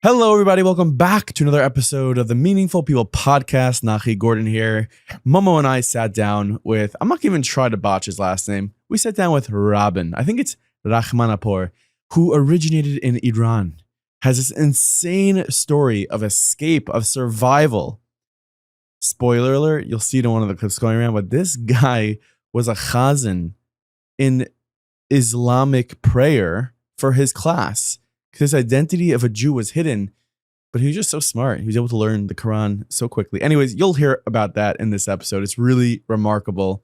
Hello, everybody. Welcome back to another episode of the Meaningful People podcast. Nachi Gordon here. Momo and I sat down with, I'm not even trying to botch his last name. We sat down with Rabin. I think it's Rahmanfar, who originated in Iran, has this insane story of escape, of survival. Spoiler alert, you'll see it in one of the clips going around, but this guy was a chazan in Islamic prayer for his class. His identity of a Jew was hidden, but he was just so smart. He was able to learn the Quran so quickly. Anyways, you'll hear about that in this episode. It's really remarkable.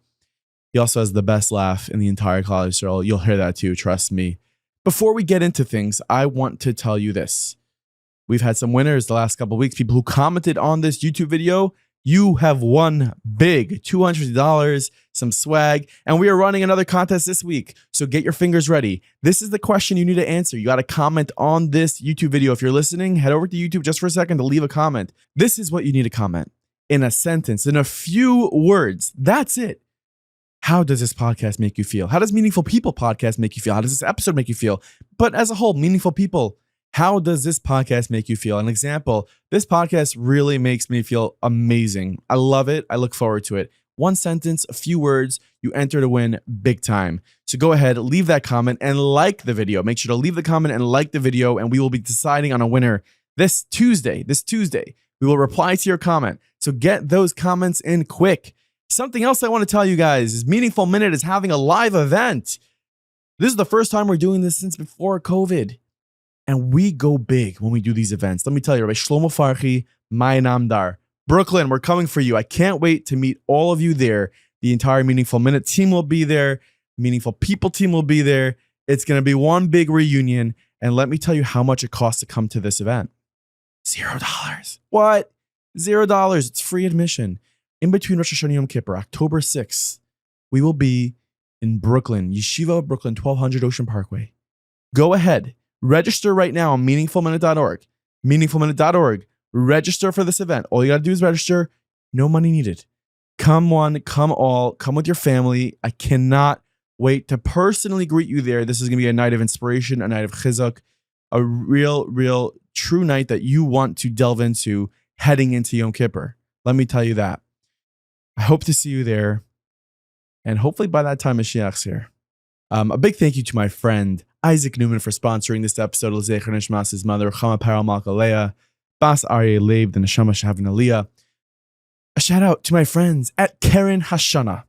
He also has the best laugh in the entire Colel Yisrael. You'll hear that too, trust me. Before we get into things, I want to tell you this. We've had some winners the last couple of weeks. People who commented on this YouTube video, you have won big, $200, some swag, and we are running another contest this week. So get your fingers ready. This is the question you need to answer. You got to comment on this YouTube video. If you're listening, head over to YouTube just for a second to leave a comment. This is what you need to comment in a sentence, in a few words. That's it. How does this podcast make you feel? How does Meaningful People podcast make you feel? How does this episode make you feel? But as a whole, Meaningful People, how does this podcast make you feel? An example, this podcast really makes me feel amazing. I love it. I look forward to it. One sentence, a few words, you enter to win big time. So go ahead, leave that comment and like the video. Make sure to leave the comment and like the video, and we will be deciding on a winner this Tuesday. We will reply to your comment. So get those comments in quick. Something else I want to tell you guys is Meaningful Minute is having a live event. This is the first time we're doing this since before COVID. And we go big when we do these events. Let me tell you, Rabbi Shlomo Farchi, my Namdar, Brooklyn, we're coming for you. I can't wait to meet all of you there. The entire Meaningful Minute team will be there. Meaningful People team will be there. It's going to be one big reunion. And let me tell you how much it costs to come to this event. $0. What? $0. It's free admission. In between Rosh Hashanah and Yom Kippur, October 6th, we will be in Brooklyn, Yeshiva of Brooklyn, 1200 Ocean Parkway. Go ahead. Register right now on meaningfulminute.org. Meaningfulminute.org. Register for this event. All you got to do is register. No money needed. Come one, come all, come with your family. I cannot wait to personally greet you there. This is going to be a night of inspiration, a night of chizuk, a real, true night that you want to delve into heading into Yom Kippur. Let me tell you that. I hope to see you there. And hopefully by that time, Mashiach's here. A big thank you to my friend Isaac Newman for sponsoring this episode. Keren Hashana's mother, Chama Paral Malkalea, Bas Aryeh Leib, the Neshama Shavin Aliyah. A shout out to my friends at Keren Hashana.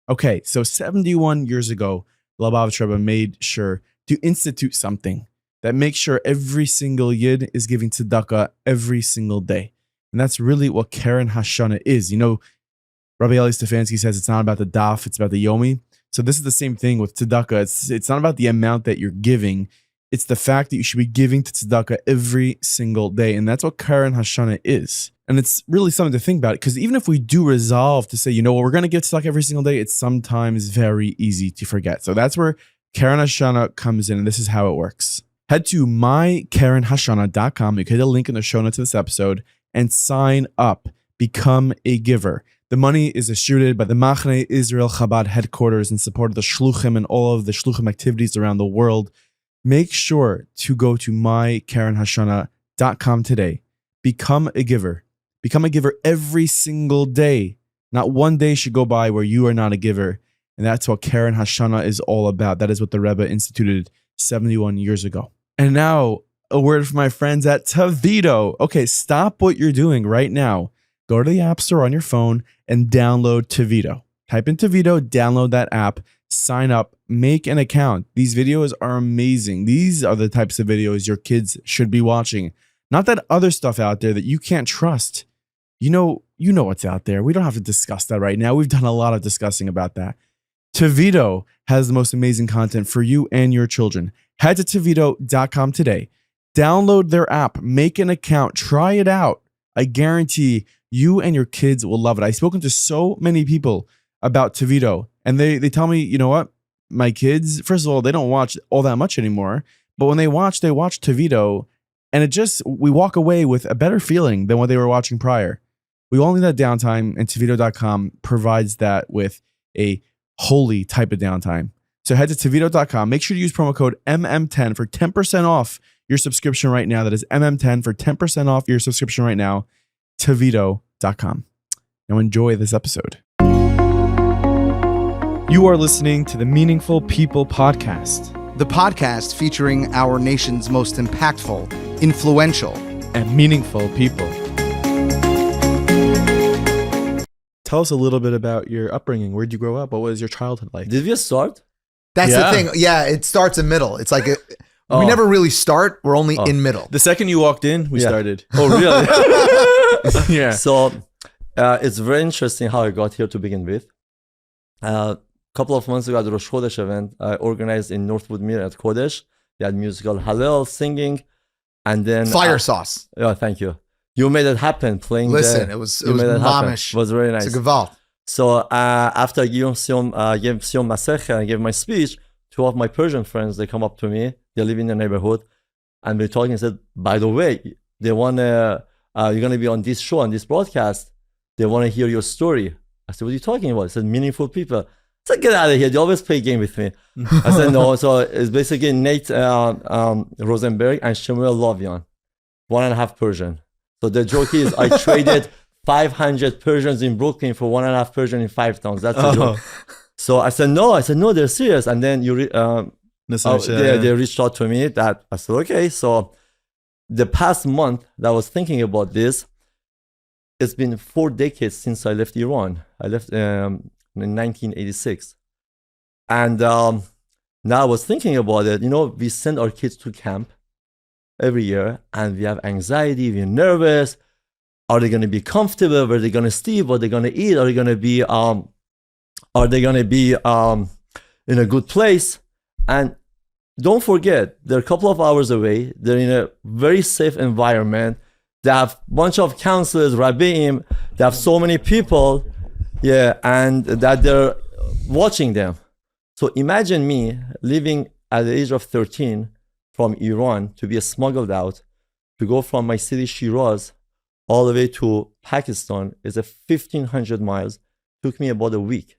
Okay, so 71 years ago, Lubavitch Rebbe made sure to institute something that makes sure every single Yid is giving tzedakah every single day. And that's really what Keren Hashana is. You know, Rabbi Eli Stefanski says it's not about the daf, it's about the yomi. So this is the same thing with tzedakah. It's not about the amount that you're giving. It's the fact that you should be giving to tzedakah every single day. And that's what Keren Hashana is. And it's really something to think about, because even if we do resolve to say, you know what, we're going to give tzedakah every single day, it's sometimes very easy to forget. So that's where Keren Hashana comes in, and this is how it works. Head to mykerenhashana.com. You can hit a link in the show notes of this episode and sign up. Become a giver. The money is distributed by the Machne Israel Chabad headquarters in support of the Shluchim and all of the Shluchim activities around the world. Make sure to go to mykerenhashana.com today. Become a giver. Become a giver every single day. Not one day should go by where you are not a giver. And that's what Keren Hashana is all about. That is what the Rebbe instituted 71 years ago. And now, a word from my friends at Toveedo. Okay, stop what you're doing right now. Go to the App Store on your phone and download Toveedo. Type in Toveedo, download that app, sign up, make an account. These videos are amazing. These are the types of videos your kids should be watching. Not that other stuff out there that you can't trust. You know what's out there. We don't have to discuss that right now. We've done a lot of discussing about that. Toveedo has the most amazing content for you and your children. Head to Toveedo.com today. Download their app, make an account, try it out. I guarantee you and your kids will love it. I've spoken to so many people about Toveedo, and they tell me, you know what? My kids, first of all, they don't watch all that much anymore, but when they watch Toveedo, and we walk away with a better feeling than what they were watching prior. We all need that downtime, and Toveedo.com provides that with a holy type of downtime. So head to Toveedo.com. Make sure to use promo code MM10 for 10% off your subscription right now. That is MM10 for 10% off your subscription right now. Toveedo.com. Now enjoy this episode. You are listening to the Meaningful People podcast. The podcast featuring our nation's most impactful, influential, and meaningful people. Tell us a little bit about your upbringing. Where'd you grow up? What was your childhood like? Did we start? That's the thing. Yeah, it starts in middle. It's like we never really start. We're only in middle. The second you walked in, we started. Oh, really? Yeah. So it's very interesting how I got here to begin with. A couple of months ago at the Rosh Chodesh event, I organized in Northwood Mir at Kodesh. They had musical Colel, singing, and then Fire sauce. Yeah, thank you. You made it happen. Playing. Listen, it was mamish. It was very nice. It's a gewalt. So after I gave Sion Masech and I gave my speech, two of my Persian friends, they come up to me. They live in the neighborhood, and we're talking. And said, "By the way, they want to. You're gonna be on this show, on this broadcast. They want to hear your story." I said, "What are you talking about?" I said, "Meaningful people." I said, "Get out of here! They always play a game with me." I said, "No." So it's basically Nate Rosenberg and Shemuel Lovian, 1.5 Persian. So the joke is, I traded 500 Persians in Brooklyn for 1.5 Persian in 5 towns. That's the joke. So I said, no, they're serious. And then they reached out to me. That I said, okay. So the past month that I was thinking about this, it's been 4 decades since I left Iran. I left in 1986. And now I was thinking about it. You know, we send our kids to camp every year and we have anxiety, we're nervous. Are they going to be comfortable? Where are they going to sleep? What are they going to eat? Are they going to be in a good place? And don't forget, they're a couple of hours away. They're in a very safe environment. They have a bunch of counselors, Rabin. They have so many people, and that they're watching them. So imagine me living at the age of 13 from Iran to be smuggled out, to go from my city Shiraz all the way to Pakistan is 1,500 miles. Took me about a week.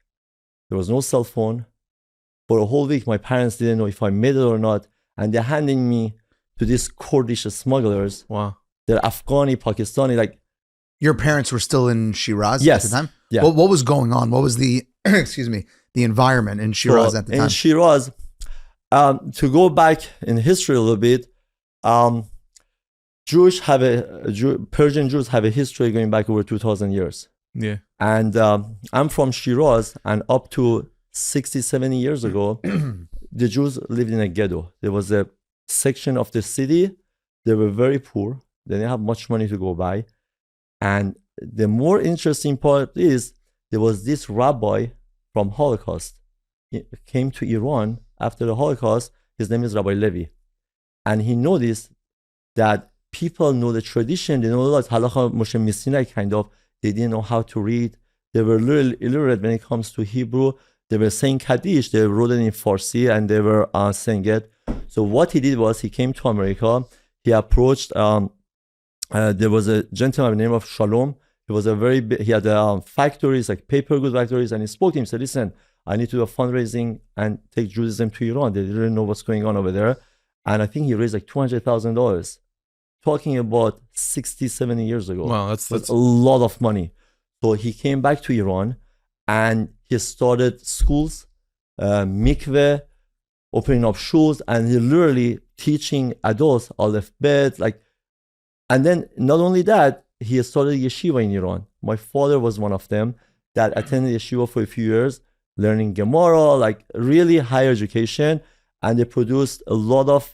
There was no cell phone. For a whole week, my parents didn't know if I made it or not. And they're handing me to these Kurdish smugglers. Wow. They're Afghani, Pakistani. Like, your parents were still in Shiraz yes, at the time? Yeah. What was going on? What was the, the environment in Shiraz at the time? In Shiraz, to go back in history a little bit, Persian Jews have a history going back over 2,000 years. Yeah. And I'm from Shiraz, and up to 60, 70 years ago, the Jews lived in a ghetto. There was a section of the city, they were very poor. They didn't have much money to go by. And the more interesting part is, there was this rabbi from Holocaust. He came to Iran after the Holocaust. His name is Rabbi Levi. And he noticed that people know the tradition. They know that halacha Moshe Messina kind of. They didn't know how to read. They were illiterate when it comes to Hebrew. They were saying Kaddish. They wrote it in Farsi and they were saying it. So what he did was, he came to America. He approached. There was a gentleman by the name of Shalom. He was he had factories, like paper goods factories, and he spoke to him. He said, "Listen, I need to do a fundraising and take Judaism to Iran. They didn't know what's going on over there." And I think he raised like $200,000. Talking about 60, 70 years ago. Wow, that's a lot of money. So he came back to Iran and he started schools, mikveh, opening up shuls, and he literally teaching adults Aleph Bet, and then not only that, he started yeshiva in Iran. My father was one of them that attended yeshiva for a few years, learning Gemara, like really higher education, and they produced a lot of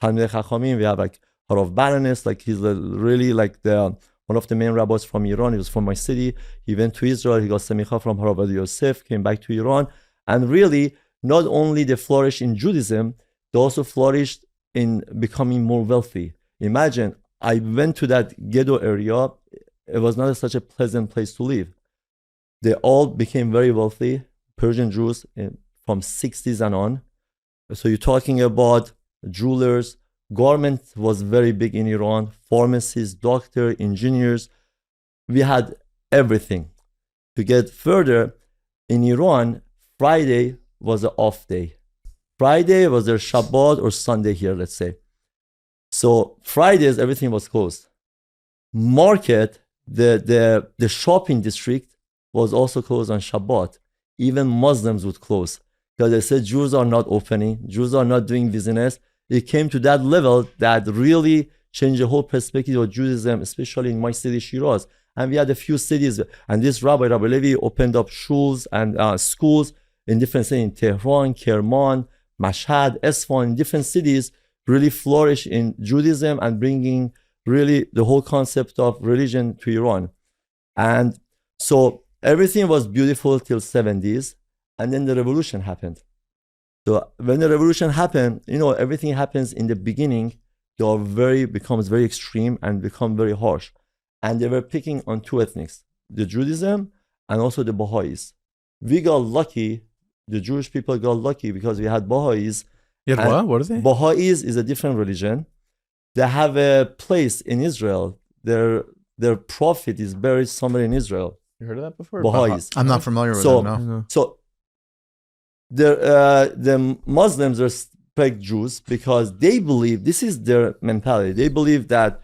Talmidei Chachamim. We have like Harav Baranes, like he's really like one of the main rabbis from Iran. He was from my city. He went to Israel. He got Semicha from Harav Yosef, came back to Iran, and really not only they flourished in Judaism, they also flourished in becoming more wealthy. Imagine, I went to that ghetto area. It was not such a pleasant place to live. They all became very wealthy, Persian Jews from 60s and on. So you're talking about jewelers. Garment was very big in Iran. Pharmacists, doctors, engineers. We had everything. To get further, in Iran, Friday was an off day. Friday was their Chabad or Sunday here, let's say. So Fridays, everything was closed. Market, the shopping district was also closed on Shabbat. Even Muslims would close because they said Jews are not opening, Jews are not doing business. It came to that level that really changed the whole perspective of Judaism, especially in my city, Shiraz. And we had a few cities, and this Rabbi Levi opened up shuls and schools in different cities, in Tehran, Kerman, Mashhad, Esfahan, in different cities, really flourish in Judaism and bringing really the whole concept of religion to Iran. And so everything was beautiful till 70s, and then the revolution happened. So when the revolution happened, everything happens in the beginning, becomes very extreme and become very harsh. And they were picking on two ethnics, the Judaism and also the Baha'is. We got lucky, the Jewish people got lucky because we had Baha'is. You had what? What are they? Baha'is is a different religion. They have a place in Israel. Their prophet is buried somewhere in Israel. You heard of that before? Baha'is. I'm not familiar with them, no. So the Muslims respect Jews because they believe, this is their mentality. They believe that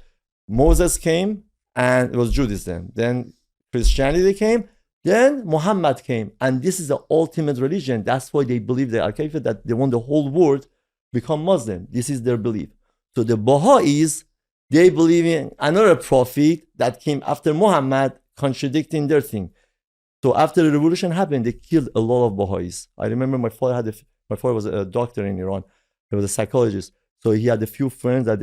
Moses came and it was Judaism. Then Christianity came. Then Muhammad came. And this is the ultimate religion. That's why they believe that they want the whole world become Muslim. This is their belief. So the Baha'is, they believe in another prophet that came after Muhammad, contradicting their thing. So after the revolution happened, they killed a lot of Baha'is. I remember my father was a doctor in Iran. He was a psychologist. So he had a few friends that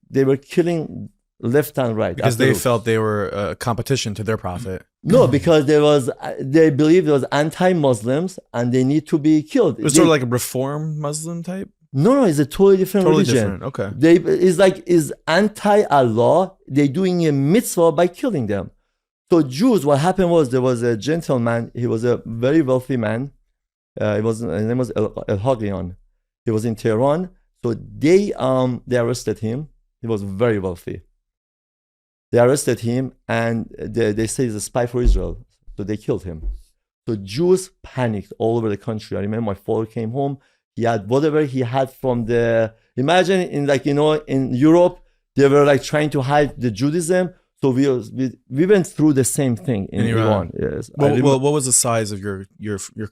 they were killing left and right. Because they felt they were a competition to their prophet. No, because they believed it was anti-Muslims and they need to be killed. It was sort of like a reform Muslim type? No, it's a totally different religion. Different. Okay. It's anti-Allah. They're doing a mitzvah by killing them. So Jews, what happened was there was a gentleman. He was a very wealthy man. His name was El-Hagian. He was in Tehran. So they arrested him. He was very wealthy. They arrested him and they say he's a spy for Israel. So they killed him. So Jews panicked all over the country. I remember my father came home. He had whatever he had from imagine in Europe, they were trying to hide the Judaism. So we went through the same thing in Iran. Yes. What was the size of your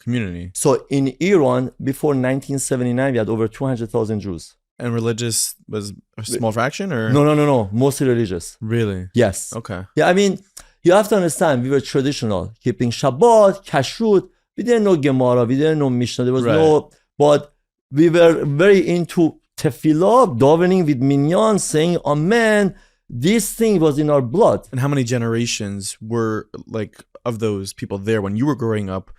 community? So in Iran, before 1979, we had over 200,000 Jews. And religious was a small fraction, or? No. Mostly religious. Really? Yes. Okay. Yeah, I mean, you have to understand, we were traditional, keeping Chabad, Kashrut. We didn't know Gemara, we didn't know Mishnah. There was but we were very into tefillah, davening with minyan, saying Amen. This thing was in our blood. And how many generations were of those people there when you were growing up?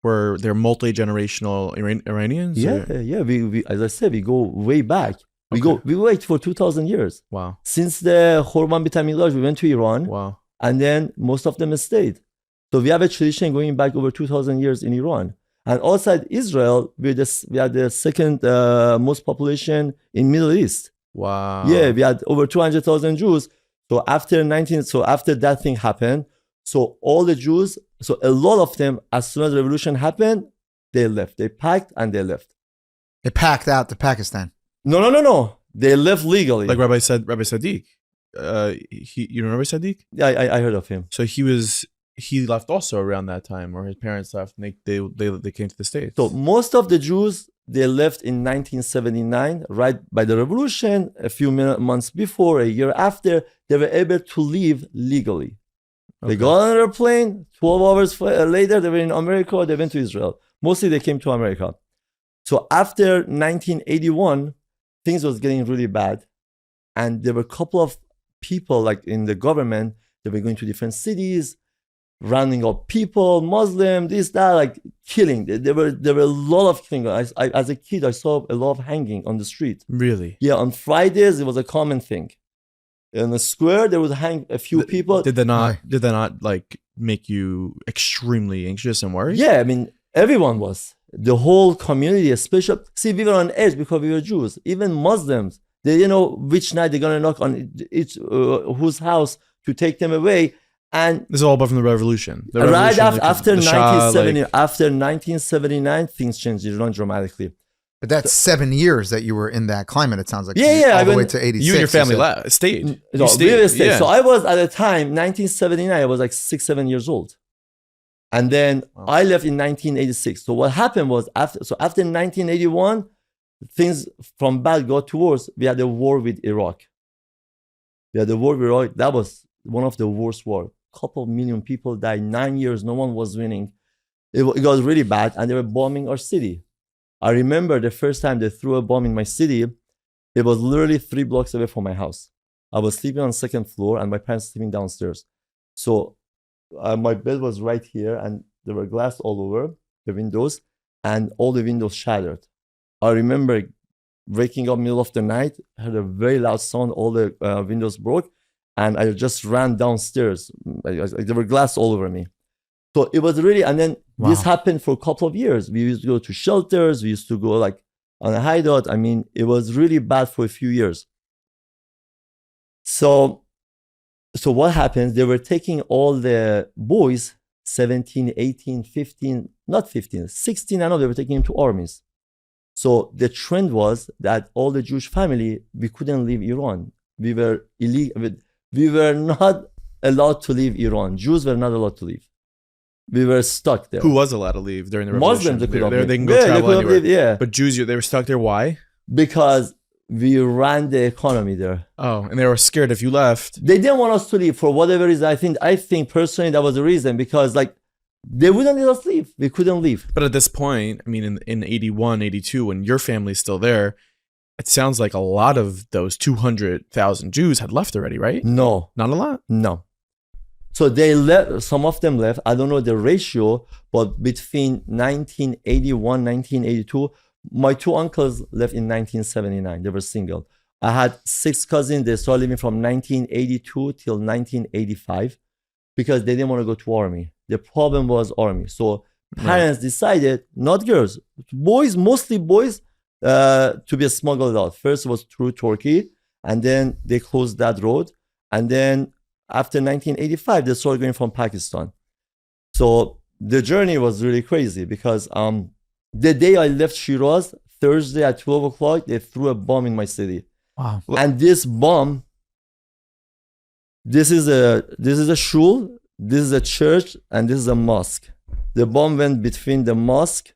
Were there multi-generational Iranians? Yeah. We as I said, we go way back. We wait for 2,000 years. Wow. Since the Khurban Beit HaMikdash, we went to Iran. Wow. And then most of them stayed. So we have a tradition going back over 2,000 years in Iran. And outside Israel, we had the second most population in Middle East. Wow. Yeah, we had over 200,000 Jews. So after that thing happened, so all the Jews, so a lot of them, as soon as the revolution happened, they left. They packed and they left. They packed out to Pakistan. No. They left legally. Like Rabbi Sadiq. You know Rabbi Sadiq? Yeah, I heard of him. So he left also around that time, or his parents left, and they came to the States. So most of the Jews, they left in 1979, right by the revolution. A few months before, a year after, they were able to leave legally. Okay. They got on an airplane. 12 hours later, they were in America. They went to Israel. Mostly they came to America. So after 1981, things was getting really bad. And there were a couple of people in the government, they were going to different cities, rounding up people, Muslim, this, that, killing. There were a lot of killing. As a kid, I saw a lot of hanging on the street. Really? Yeah, on Fridays, it was a common thing. In the square, they would hang a few people. Did that not make you extremely anxious and worried? Yeah, I mean, everyone was. The whole community, especially. See, we were on edge because we were Jews. Even Muslims, they didn't know which night they're going to knock on whose house to take them away. And this is all about from the revolution. Right after 1979, things changed in Iran dramatically. But that's 7 years that you were in that climate. It sounds like Yeah, all I the way mean, to 86. You and your family said. stayed. No, You we stayed. were staying. Yeah. So I was at the time, 1979, I was like 6, 7 years old. And then I left in 1986. So what happened was after 1981, things from bad got to worse. We had a war with Iraq. That was one of the worst wars. Couple million people died, 9 years, no one was winning. It got really bad, and they were bombing our city. I remember the first time they threw a bomb in my city, it was literally 3 blocks away from my house. I was sleeping on the second floor, and my parents sleeping downstairs. So my bed was right here, and there were glass all over the windows, and all the windows shattered. I remember waking up middle of the night, heard a very loud sound, all the windows broke, and I just ran downstairs. There were glass all over me. So it was really, and then this happened for a couple of years. We used to go to shelters. We used to go like on a hideout. I mean, it was really bad for a few years. So what happens? They were taking all the boys, 17, 18, 15, not 15, 16 and all, they were taking them to armies. So the trend was that all the Jewish family, we couldn't leave Iran. We were illegal. We were not allowed to leave Iran. Jews were not allowed to leave. We were stuck there. Who was allowed to leave during the revolution? Muslims, they can go travel anywhere. Yeah. But Jews, they were stuck there. Why? Because we ran the economy there. Oh, and they were scared if you left. They didn't want us to leave for whatever reason. I think personally that was the reason, because like they wouldn't let us leave. We couldn't leave. But at this point, I mean, in 81, 82, when your family's still there, it sounds like a lot of those 200,000 Jews had left already, right? No. Not a lot? No. So they left, some of them left. I don't know the ratio, but between 1981, 1982, my 2 uncles left in 1979. They were single. I had 6 cousins. They started living from 1982 till 1985 because they didn't want to go to army. The problem was army. So parents decided, not girls, boys, mostly boys, to be smuggled out. First was through Turkey, and then they closed that road. And then after 1985, they started going from Pakistan. So the journey was really crazy because the day I left Shiraz, Thursday at 12 o'clock, they threw a bomb in my city. Wow. And this bomb, this is a shul, this is a church, and this is a mosque. The bomb went between the mosque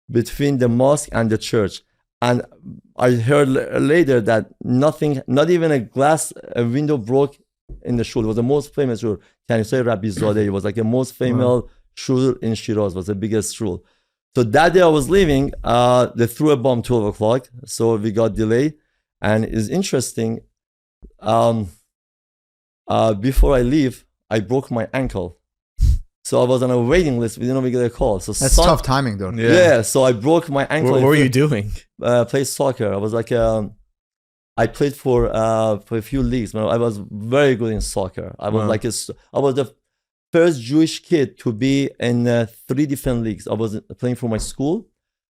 and the church. And I heard later that nothing, not even a window broke in the shul. It was the most famous shul. Can you say Rabbi Zadeh? It was like the most famous shul in Shiraz. It was the biggest shul. So that day I was leaving, they threw a bomb 12 o'clock. So we got delayed. And it's interesting. Before I leave, I broke my ankle. So I was on a waiting list. We didn't even get a call. So that's tough timing, though. Yeah. So I broke my ankle. What were you doing? Played soccer. I was like, I played for a few leagues. I was very good in soccer. I was I was the first Jewish kid to be in 3 different leagues. I was playing for my school.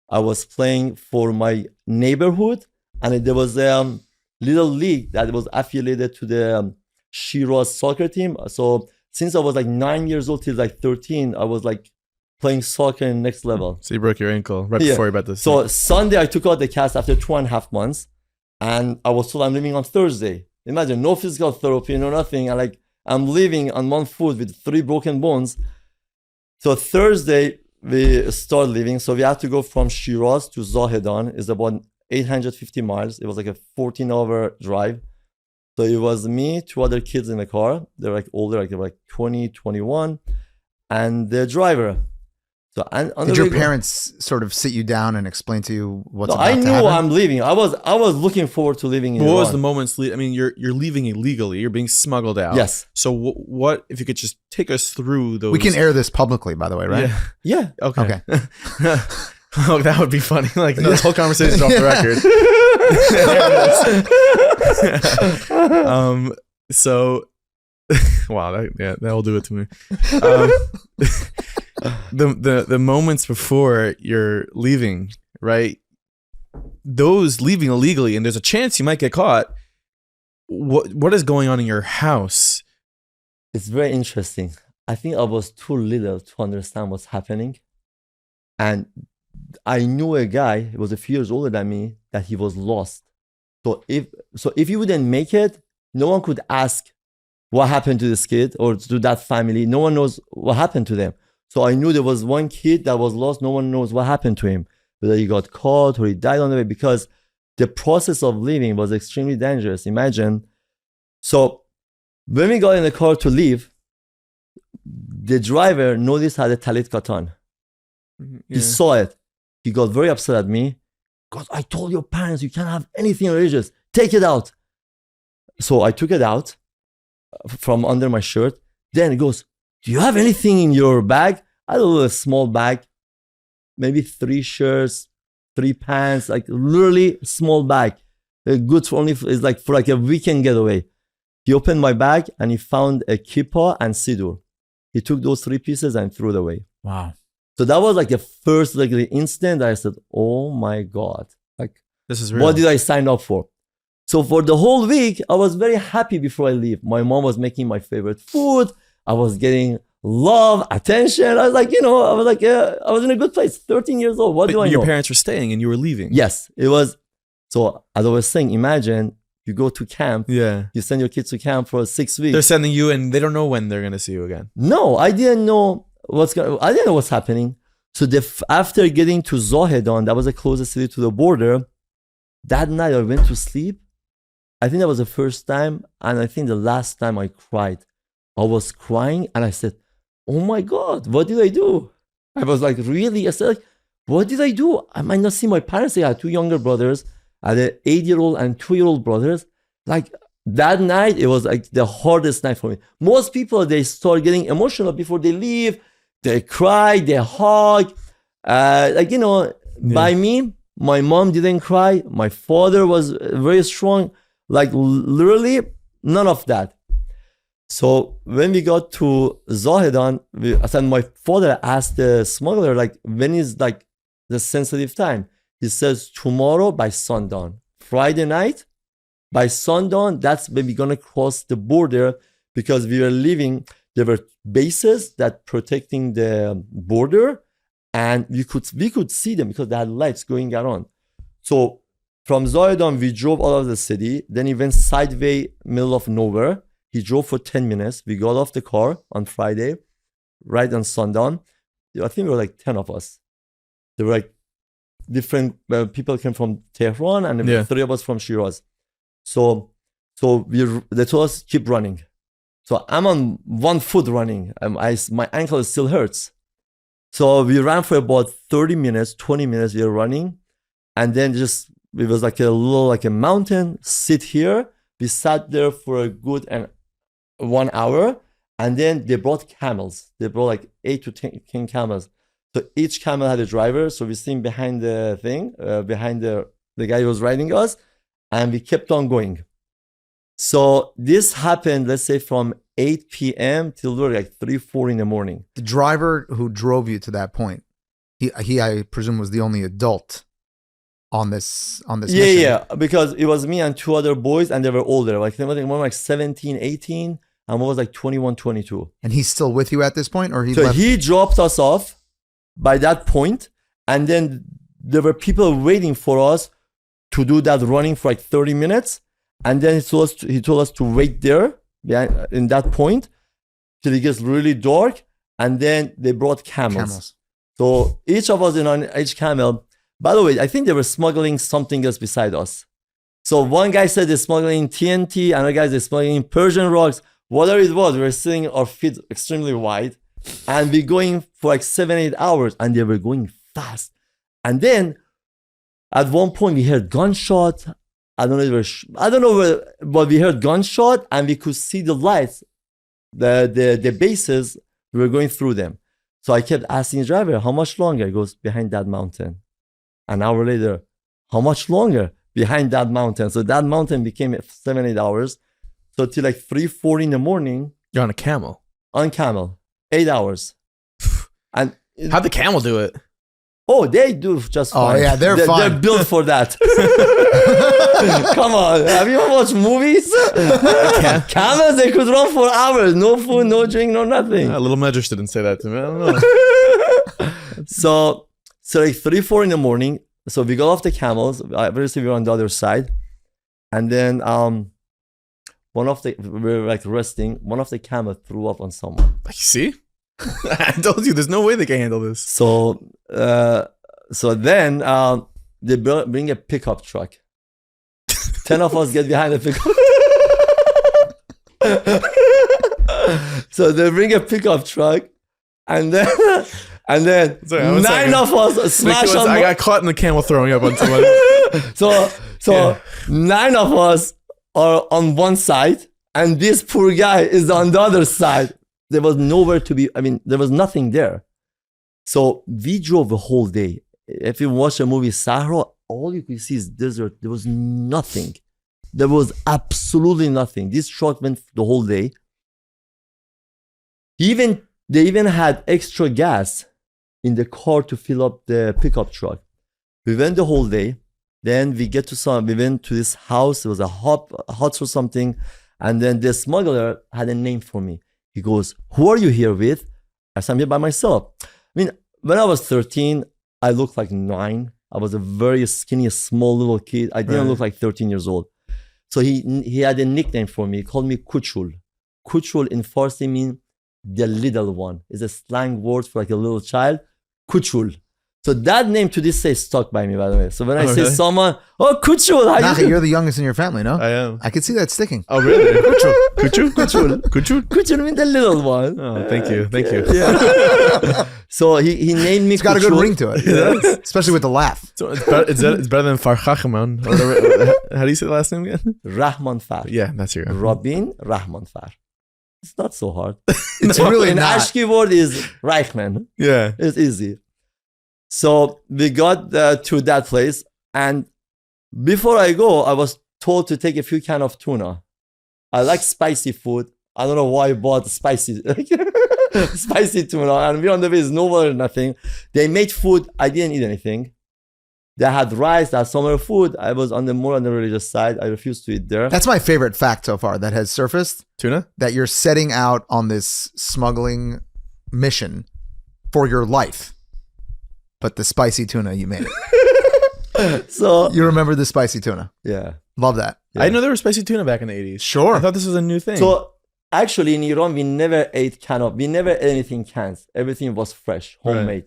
I was playing for my neighborhood, and there was a little league that was affiliated to the Shiraz soccer team. So since I was like 9 years old till like 13, I was like playing soccer in next level. So you broke your ankle right before you about this. So Sunday I took out the cast after 2.5 months, and I was told I'm leaving on Thursday. Imagine, no physical therapy, no nothing. And like I'm leaving on 1 foot with 3 broken bones. So Thursday we start leaving. So we had to go from Shiraz to Zahedan. It's about 850 miles. It was like a 14-hour drive. So it was me, 2 other kids in the car. They're like older, like they were like 20, 21, and the driver. So did your parents sort of sit you down and explain to you what's about to happen? I knew I'm leaving. I was looking forward to leaving in Iran. What was the moments? I mean, you're leaving illegally. You're being smuggled out. Yes. So what if you could just take us through those? We can air this publicly, by the way, right? Yeah. Okay. Oh, that would be funny. Like this whole conversation's off the record. So, wow, that'll do it to me. The moments before you're leaving, right? Those leaving illegally, and there's a chance you might get caught. What is going on in your house? It's very interesting. I think I was too little to understand what's happening, and I knew a guy, he was a few years older than me, that he was lost. So if you wouldn't make it, no one could ask what happened to this kid or to that family. No one knows what happened to them. So I knew there was one kid that was lost. No one knows what happened to him, whether he got caught or he died on the way, because the process of leaving was extremely dangerous. Imagine. So when we got in the car to leave, the driver noticed I had a talit katan. He saw it. He got very upset at me. God, I told your parents you can't have anything religious. Take it out. So I took it out from under my shirt. Then he goes, do you have anything in your bag? I had a little small bag, maybe 3 shirts, 3 pants, like literally small bag. Good for only, it's like for like a weekend getaway. He opened my bag and he found a kippah and siddur. He took those 3 pieces and threw it away. Wow. So that was like the first, like the instant I said, oh my God, like this is real. What did I sign up for? So for the whole week, I was very happy before I leave. My mom was making my favorite food. I was getting love, attention. I was like, I was in a good place. 13 years old. What do I know? Your parents were staying and you were leaving. Yes, it was. So as I was saying, imagine you go to camp. Yeah. You send your kids to camp for 6 weeks. They're sending you and they don't know when they're going to see you again. No, I didn't know I didn't know what's happening. So after getting to Zohedon, that was the closest city to the border, that night I went to sleep. I think that was the first time, and I think the last time I cried. I was crying and I said, oh my God, what did I do? I was like, really? I said, like, what did I do? I might not see my parents. I had 2 younger brothers. I had an 8-year-old and 2-year-old brothers. Like that night, it was like the hardest night for me. Most people, they start getting emotional before they leave. They cry, they hug. By me, my mom didn't cry. My father was very strong. Like literally none of that. So when we got to Zohedon, my father asked the smuggler, like, when is like the sensitive time? He says, tomorrow by sundown. Friday night by sundown, that's when we're gonna cross the border, because we were leaving. There were bases that protecting the border, and we could see them because they had lights going around. So from Zohedon, we drove out of the city. Then he went sideways, middle of nowhere. He drove for 10 minutes. We got off the car on Friday, right on sundown. I think there were like 10 of us. There were like different people came from Tehran, and there were 3 of us from Shiraz. So they told us keep running. So I'm on 1 foot running. My ankle still hurts. So we ran for about 30 minutes, 20 minutes. We were running, and then it was like a mountain. Sit here. We sat there for a good 1 hour, and then they brought camels. They brought like 8 to 10 camels. So each camel had a driver. So we sitting behind the thing, behind the guy who was riding us, and we kept on going. So this happened, let's say, from 8 p.m. till like 3-4 in the morning. The driver who drove you to that point, he I presume was the only adult on this mission. Yeah, because it was me and 2 other boys, and they were older. Like one was like 17, 18, and one was like 21, 22. And he's still with you at this point, or So left? he dropped us off by that point, and then there were people waiting for us to do that running for like 30 minutes. And then he told us to wait there in that point till it gets really dark. And then they brought camels. So each of us on each camel. By the way, I think they were smuggling something else beside us. So one guy said they're smuggling TNT, another guy they're smuggling Persian rocks. Whatever it was, we were sitting our feet extremely wide, and we're going for like 7-8 hours, and they were going fast. And then at one point we heard gunshot. I don't know but we heard gunshot, and we could see the lights, the bases. We were going through them. So I kept asking the driver, how much longer? He goes, behind that mountain. An hour later, how much longer? Behind that mountain. So that mountain became 7-8 hours. So till like 3-4 in the morning. You're on a camel. On camel. 8 hours. And how'd the camel do it? Oh, they do just fine. Oh yeah, they're fine. They're built for that. Come on, have you ever watched movies? Camels, they could run for hours. No food, no drink, no nothing. A little Medrash didn't say that to me. I don't know. So like 3, 4 in the morning. So we got off the camels. Obviously we were on the other side. And then we were like resting. One of the camels threw up on someone. You see? I told you, there's no way they can handle this. So then they bring a pickup truck. 10 of us get behind the pickup. So they bring a pickup truck, and then Sorry, 9 of us smash on. I got caught in the camel throwing up on somebody. So Yeah. 9 of us are on one side, and this poor guy is on the other side. There was nowhere to be. I mean, there was nothing there. So we drove the whole day. If you watch the movie Sahara, all you could see is desert. There was nothing. There was absolutely nothing. This truck went the whole day. They even had extra gas in the car to fill up the pickup truck. We went the whole day. Then we went to this house. It was a hut or something. And then the smuggler had a name for me. He goes, "Who are you here with?" I said, "I'm here by myself." I mean, when I was 13, I looked like 9. I was a very skinny, small little kid. I didn't look like 13 years old. So he had a nickname for me. He called me Kuchul. Kuchul in Farsi means the little one. It's a slang word for like a little child. Kuchul. So that name to this day stuck by me, by the way. So when I say someone, "Oh, Kuchul, how you Nachi, doing?" you're the youngest in your family, no? I am. I could see that sticking. Oh, really? Kuchu? Kuchul means the little one. Oh, thank you. Yeah. So he named me. It's got a good Kuchul. ring to it, especially with the laugh. So it's better than Farchachaman. How do you say the last name again? Rahmanfar. Yeah, that's your. Rabin Rahmanfar. It's not so hard. It's really An not. Ashki word is Reichman. Yeah. It's easy. So we got to that place, and before I go, I was told to take a few cans of tuna. I like spicy food. I don't know why I bought spicy tuna. And we're on the way, there's no water, nothing. They made food. I didn't eat anything. They had rice, they had some other food. I was on the religious side. I refused to eat there. That's my favorite fact so far that has surfaced. Tuna? That you're setting out on this smuggling mission for your life. But the spicy tuna, you made it. So You remember the spicy tuna. yeah. Love that. I didn't know there was spicy tuna back in the 80s. Sure. I thought this was a new thing. So actually in Iran, we never ate we never ate anything cans. Everything was fresh, homemade.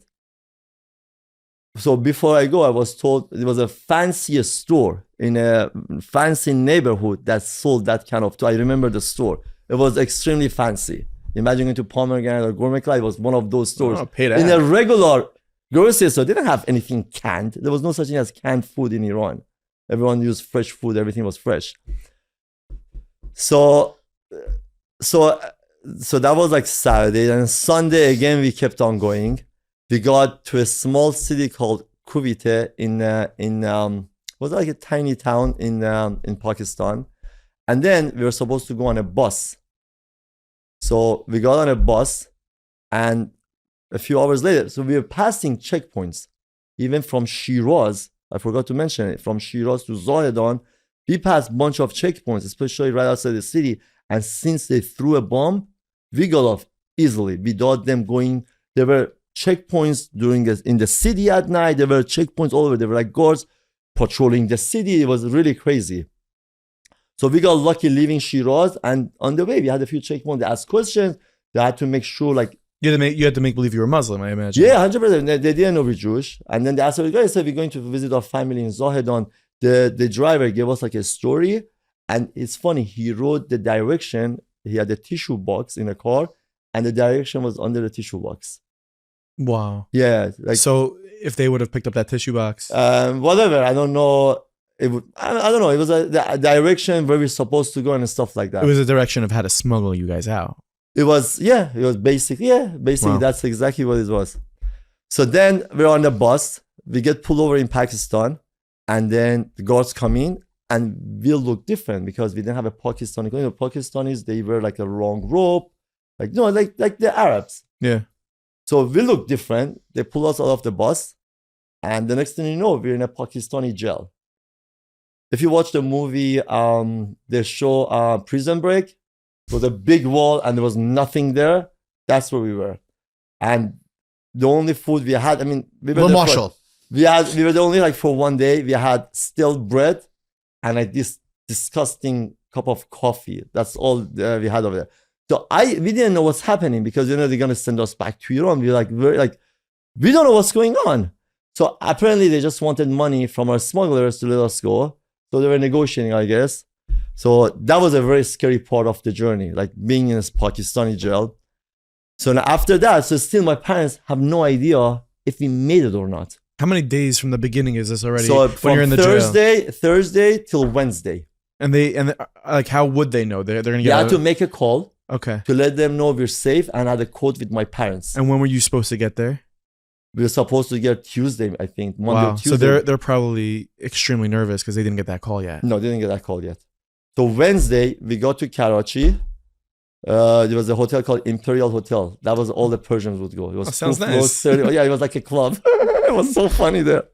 So before I go, I was told it was a fancy store in a fancy neighborhood that sold that kind of. I remember the store. It was extremely fancy. Imagine going to Pomegranate or Gourmet Club. It was one of those stores. Oh, paid In ass. a regular grocery store, they didn't have anything canned. There was no such thing as canned food in Iran. Everyone used fresh food. Everything was fresh. So that was like Saturday. And Sunday again, we kept on going. We got to a small city called Kuvite was like a tiny town in Pakistan. And then we were supposed to go on a bus. So we got on a bus, and a few hours later, so we were passing checkpoints, even from Shiraz. I forgot to mention it. From Shiraz to Zahedan, we passed a bunch of checkpoints, especially right outside the city. And since they threw a bomb, we got off easily without them going. There were checkpoints in the city at night. There were checkpoints all over. There were like guards patrolling the city. It was really crazy. So we got lucky leaving Shiraz, and on the way we had a few checkpoints. They asked questions. They had to make sure, like, you had to make believe you were Muslim, I imagine. yeah, 100%. They didn't know we're Jewish. And then they asked us, guys, said we're going to visit our family in Zahedan. The driver gave us like a story, and it's funny. He wrote the direction. He had a tissue box in a car, and the direction was under the tissue box. Wow. Yeah, like So if they would have picked up that tissue box. whatever. I don't know. I don't know. It was the direction where we're supposed to go and stuff like that. It was a direction of how to smuggle you guys out. It was basically Wow. that's exactly what it was. So then we're on the bus. We get pulled over in Pakistan, and then the guards come in, and we look different because we didn't have a Pakistani. You know, Pakistanis, they wear like a long robe, like the Arabs. Yeah. So we look different. They pull us out of the bus, and the next thing you know, we're in a Pakistani jail. If you watch the movie, they show Prison Break. It was a big wall and there was nothing there. That's where we were. And the only food we had, I mean, we were, Marshall. we were the only, like, for one day, we had still bread and like this disgusting cup of coffee. That's all we had over there. So we didn't know what's happening because, they're going to send us back to Iran. We were like, we don't know what's going on. So apparently they just wanted money from our smugglers to let us go. So they were negotiating, I guess. So that was a very scary part of the journey, like being in this Pakistani jail. So now after that, so still my parents have no idea if we made it or not. How many days from the beginning is this already? So when from you're in the jail? Thursday till Wednesday. And like, how would they know? They're gonna You get had to make a call okay to let them know we're safe, and I had a code with my parents. And when were you supposed to get there? We were supposed to get Tuesday, I think. Monday or Tuesday. So they're probably extremely nervous because they didn't get that call yet. No, they didn't get that call yet. So Wednesday, we got to Karachi. There was a hotel called Imperial Hotel. That was all the Persians would go. It was sounds 2 floors, nice. 30. Yeah, it was like a club. It was so funny there.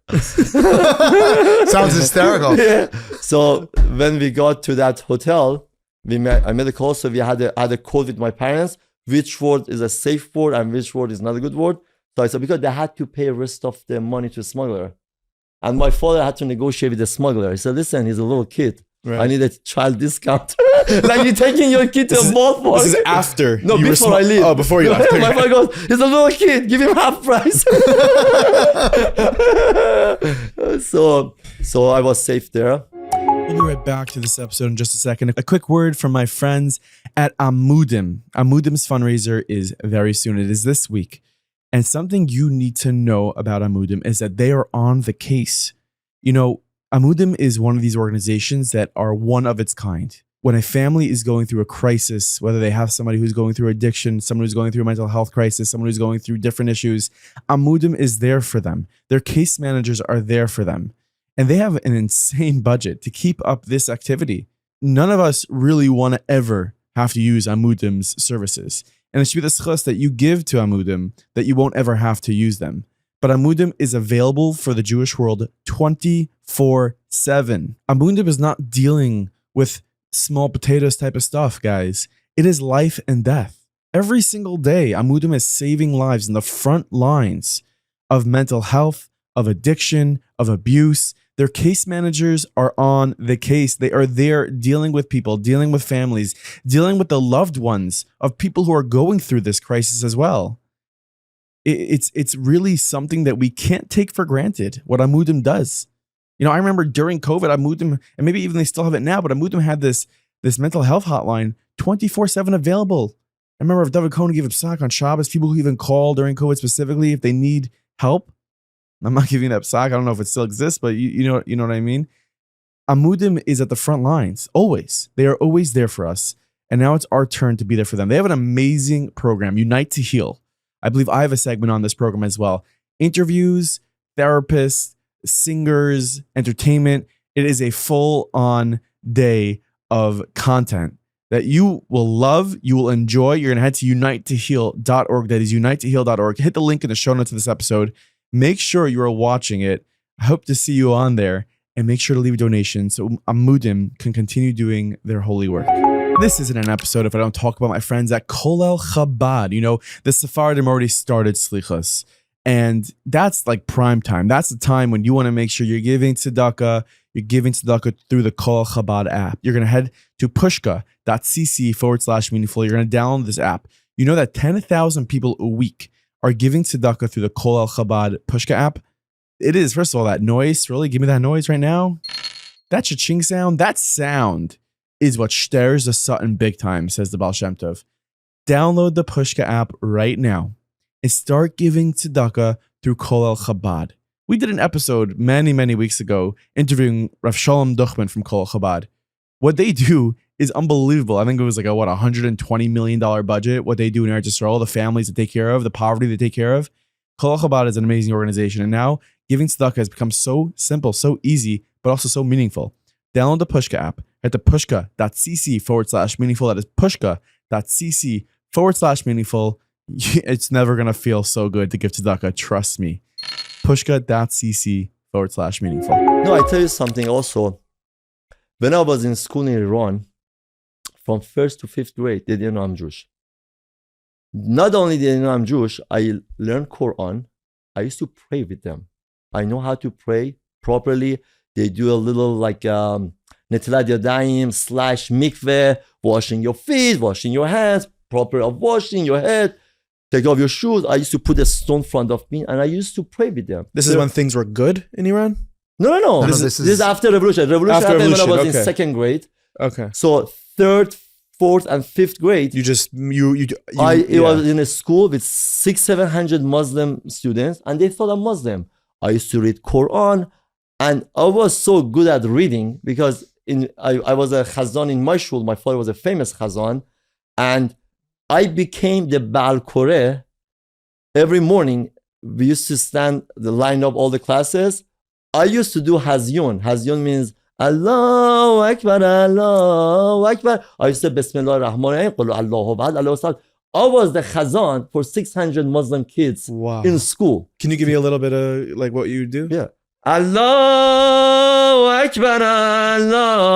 Sounds hysterical. Yeah. So when we got to that hotel, I made a call. So we had a call with my parents. Which word is a safe word and which word is not a good word. So I said, because they had to pay the rest of the money to the smuggler. And my father had to negotiate with the smuggler. He said, listen, he's a little kid. Right. I need a child discount. Like, you're taking your kid to a ballpark. This is after. No, you were before I leave. Oh, before you left. My father goes, he's a little kid. Give him half price. So I was safe there. We'll be right back to this episode in just a second. A quick word from my friends at Amudim. Amudim's fundraiser is very soon. It is this week. And something you need to know about Amudim is that they are on the case. You know, Amudim is one of these organizations that are one of its kind. When a family is going through a crisis, whether they have somebody who's going through addiction, someone who's going through a mental health crisis, someone who's going through different issues, Amudim is there for them. Their case managers are there for them. And they have an insane budget to keep up this activity. None of us really want to ever have to use Amudim's services. And it should be the schus that you give to Amudim that you won't ever have to use them. But Amudim is available for the Jewish world 24/7. Amudim is not dealing with small potatoes type of stuff, guys. It is life and death. Every single day, Amudim is saving lives in the front lines of mental health, of addiction, of abuse. Their case managers are on the case. They are there dealing with people, dealing with families, dealing with the loved ones of people who are going through this crisis as well. It's really something that we can't take for granted, what Amudim does. You know, I remember during COVID, Amudim, and maybe even they still have it now, but Amudim had this mental health hotline 24/7 available. I remember if David Cohen gave a psak on Shabbos, people who even call during COVID specifically if they need help. I'm not giving that psak. I don't know if it still exists, but you know what I mean? Amudim is at the front lines, always. They are always there for us. And now it's our turn to be there for them. They have an amazing program, Unite to Heal. I believe I have a segment on this program as well. Interviews, therapists, singers, entertainment. It is a full-on day of content that you will love, you will enjoy. You're going to head to unitetoheal.org. That is unitetoheal.org. Hit the link in the show notes of this episode. Make sure you are watching it. I hope to see you on there. And make sure to leave a donation so Amudim can continue doing their holy work. This isn't an episode if I don't talk about my friends at Colel Chabad. You know, the Sephardim already started Slichas. And that's like prime time. That's the time when you want to make sure you're giving tzedakah. You're giving tzedakah through the Colel Chabad app. You're going to head to pushka.cc/meaningful. You're going to download this app. You know that 10,000 people a week are giving tzedakah through the Colel Chabad Pushka app. It is, first of all, that noise. Really? Give me that noise right now. That cha-ching sound, that sound is what stirs the Sutton big time, says the Baal Shem Tov. Download the Pushka app right now and start giving tzedakah through Colel Chabad. We did an episode many, many weeks ago interviewing Rav Shalom Duchman from Colel Chabad. What they do is unbelievable. I think it was like a $120 million budget. What they do in Eretz Yisrael, the families they take care of, the poverty they take care of. Colel Chabad is an amazing organization. And now giving tzedakah has become so simple, so easy, but also so meaningful. Download the Pushka app. Head to pushka.cc/meaningful. That is pushka.cc/meaningful. It's never going to feel so good to give tzedakah. Trust me. Pushka.cc/meaningful. No, I tell you something also. When I was in school in Iran, from 1st to 5th grade, they didn't know I'm Jewish. Not only did I know I'm Jewish, I learned Quran. I used to pray with them. I know how to pray properly. They do a little like netilat yadayim / mikveh, washing your feet, washing your hands, proper of washing your head, take off your shoes. I used to put a stone in front of me and I used to pray with them. This is when things were good in Iran? No. This is after revolution. Revolution After happened when I was revolution, in second grade. Okay. So third, fourth, and fifth grade, it was in a school with 600-700 Muslim students, and they thought I'm Muslim. I used to read Quran, and I was so good at reading because I was a Khazan in my shul. My father was a famous Khazan, and I became the Baal Koreh. Every morning, we used to line up all the classes. I used to do Hazyun. Hazyun means Allahu Akbar, Allahu Akbar. I used to say Bismillah ar-Rahman ar-Rahim, Qul Allahu Ahad, Allahu Samad. I was the Khazan for 600 Muslim kids in school. Can you give me a little bit of like what you do? Yeah. Allahu Akbar, Allahu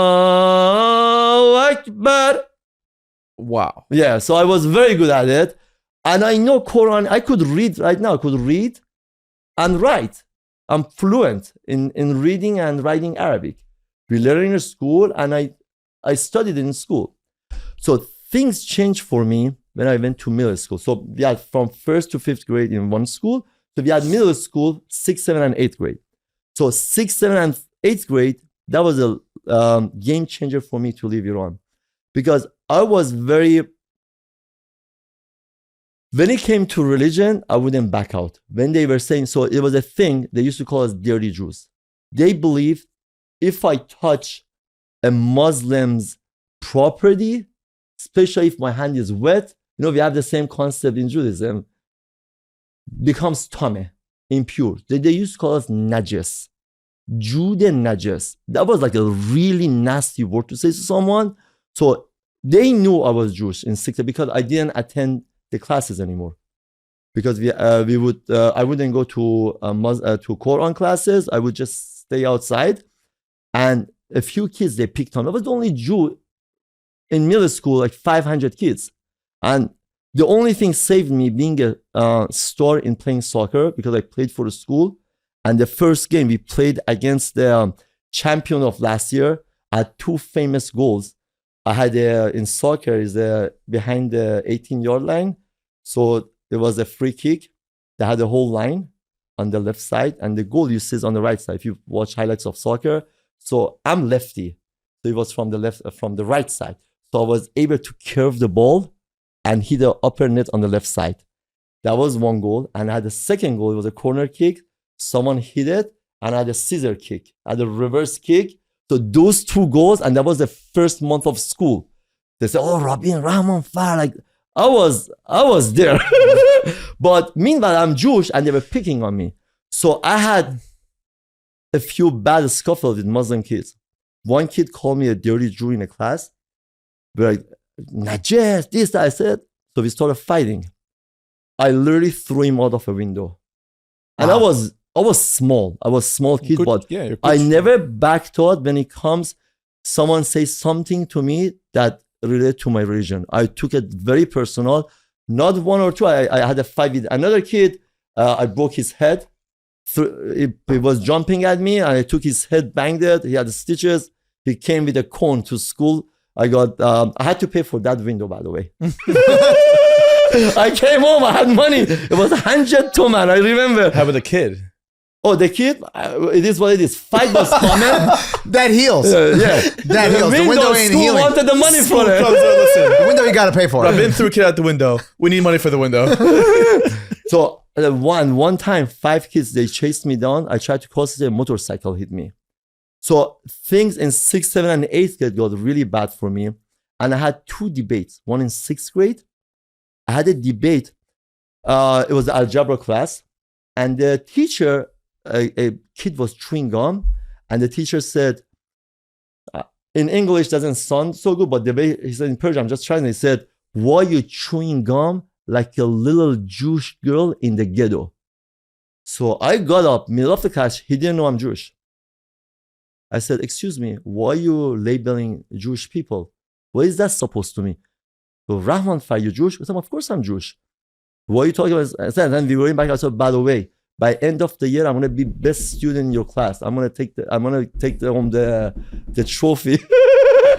Akbar. Wow. Yeah, so I was very good at it. And I know Quran. I could read right now. I could read and write. I'm fluent in reading and writing Arabic. We learned in school and I studied in school. So things changed for me when I went to middle school. So we had from 1st to 5th grade in one school. So we had middle school, 6th, 7th, and 8th grade. So 6th, 7th, and 8th grade, that was a game changer for me to leave Iran. Because I was when it came to religion, I wouldn't back out. When they were saying, so it was a thing, they used to call us dirty Jews. They believed if I touch a Muslim's property, especially if my hand is wet, we have the same concept in Judaism, becomes tameh, impure. They used to call us najas, Jude najas. That was like a really nasty word to say to someone. So they knew I was Jewish in 6th because I didn't attend the classes anymore, because I wouldn't go to Quran classes. I would just stay outside, and a few kids they picked on. I was the only Jew in middle school, like 500 kids, and the only thing saved me being a star in playing soccer because I played for the school. And the first game we played against the champion of last year, I had 2 famous goals. I had in soccer is behind the 18-yard line. So it was a free kick. They had a whole line on the left side and the goal you see is on the right side. If you watch highlights of soccer. So I'm lefty. So it was from the right side. So I was able to curve the ball and hit the upper net on the left side. That was one goal. And I had a second goal. It was a corner kick. Someone hit it and I had a scissor kick. I had a reverse kick. So those 2 goals, and that was the first month of school. They said, "Oh, Rabin Rahmanfar!" Like I was there. But meanwhile, I'm Jewish, and they were picking on me. So I had a few bad scuffles with Muslim kids. One kid called me a dirty Jew in a class. We're like, "Najas, this, that." I said. So we started fighting. I literally threw him out of a window, and wow. I was small. I was a small kid, good, but yeah, I never backed out when it comes, someone says something to me that related to my religion. I took it very personal. Not 1 or 2. I had a fight with another kid. I broke his head. He was jumping at me and I took his head, banged it. He had stitches. He came with a cone to school. I had to pay for that window, by the way. I came home, I had money. It was 100 toman, I remember. How about the kid? Oh, the kid, it is what it is. Fight was common. That heals. Yeah. That heals. The window ain't school healing. wanted the money for it. The window you got to pay for. Rabin threw a kid out the window. We need money for the window. So one time, 5 kids, they chased me down. I tried to cross it, a motorcycle hit me. So things in 6th, 7th, and 8th grade got really bad for me. And I had 2 debates. One in 6th grade. I had a debate. It was the algebra class. And the teacher, a kid was chewing gum. And the teacher said, in English doesn't sound so good, but the way he said in Persian, I'm just trying. He said, "Why you chewing gum like a little Jewish girl in the ghetto?" So I got up, middle of the class. He didn't know I'm Jewish. I said, "Excuse me, why are you labeling Jewish people? What is that supposed to mean?" So, "Rahmanfar, you Jewish?" I said, "Of course I'm Jewish." what are you talking about? I said, and we were in back. I said, by the way, by end of the year, I'm gonna be best student in your class. I'm gonna take home the trophy.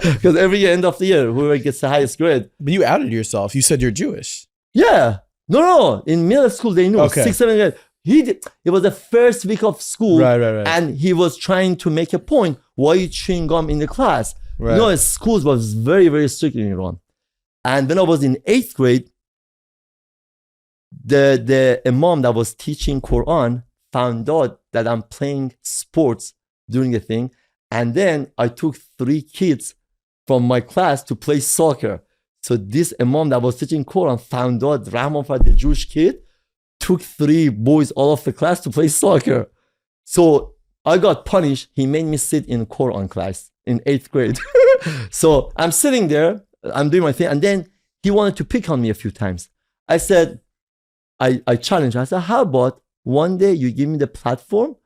Because every year, end of the year, whoever gets the highest grade. But you outed yourself. You said you're Jewish. Yeah. No. In middle school, they knew. Okay. 6th, 7th grade. It was the first week of school. Right. And he was trying to make a point. Why are you chewing gum in the class? Right. You know, schools was very, very strict in Iran. And when I was in 8th grade, the imam that was teaching Quran found out that I'm playing sports during the thing. And then I took 3 kids from my class to play soccer. So this imam that was teaching Quran found out Rahmanfar, the Jewish kid, took 3 boys out of the class to play soccer. So I got punished. He made me sit in Quran class in 8th grade. So I'm sitting there, I'm doing my thing. And then he wanted to pick on me a few times. I said, I challenged. I said, how about one day you give me the platform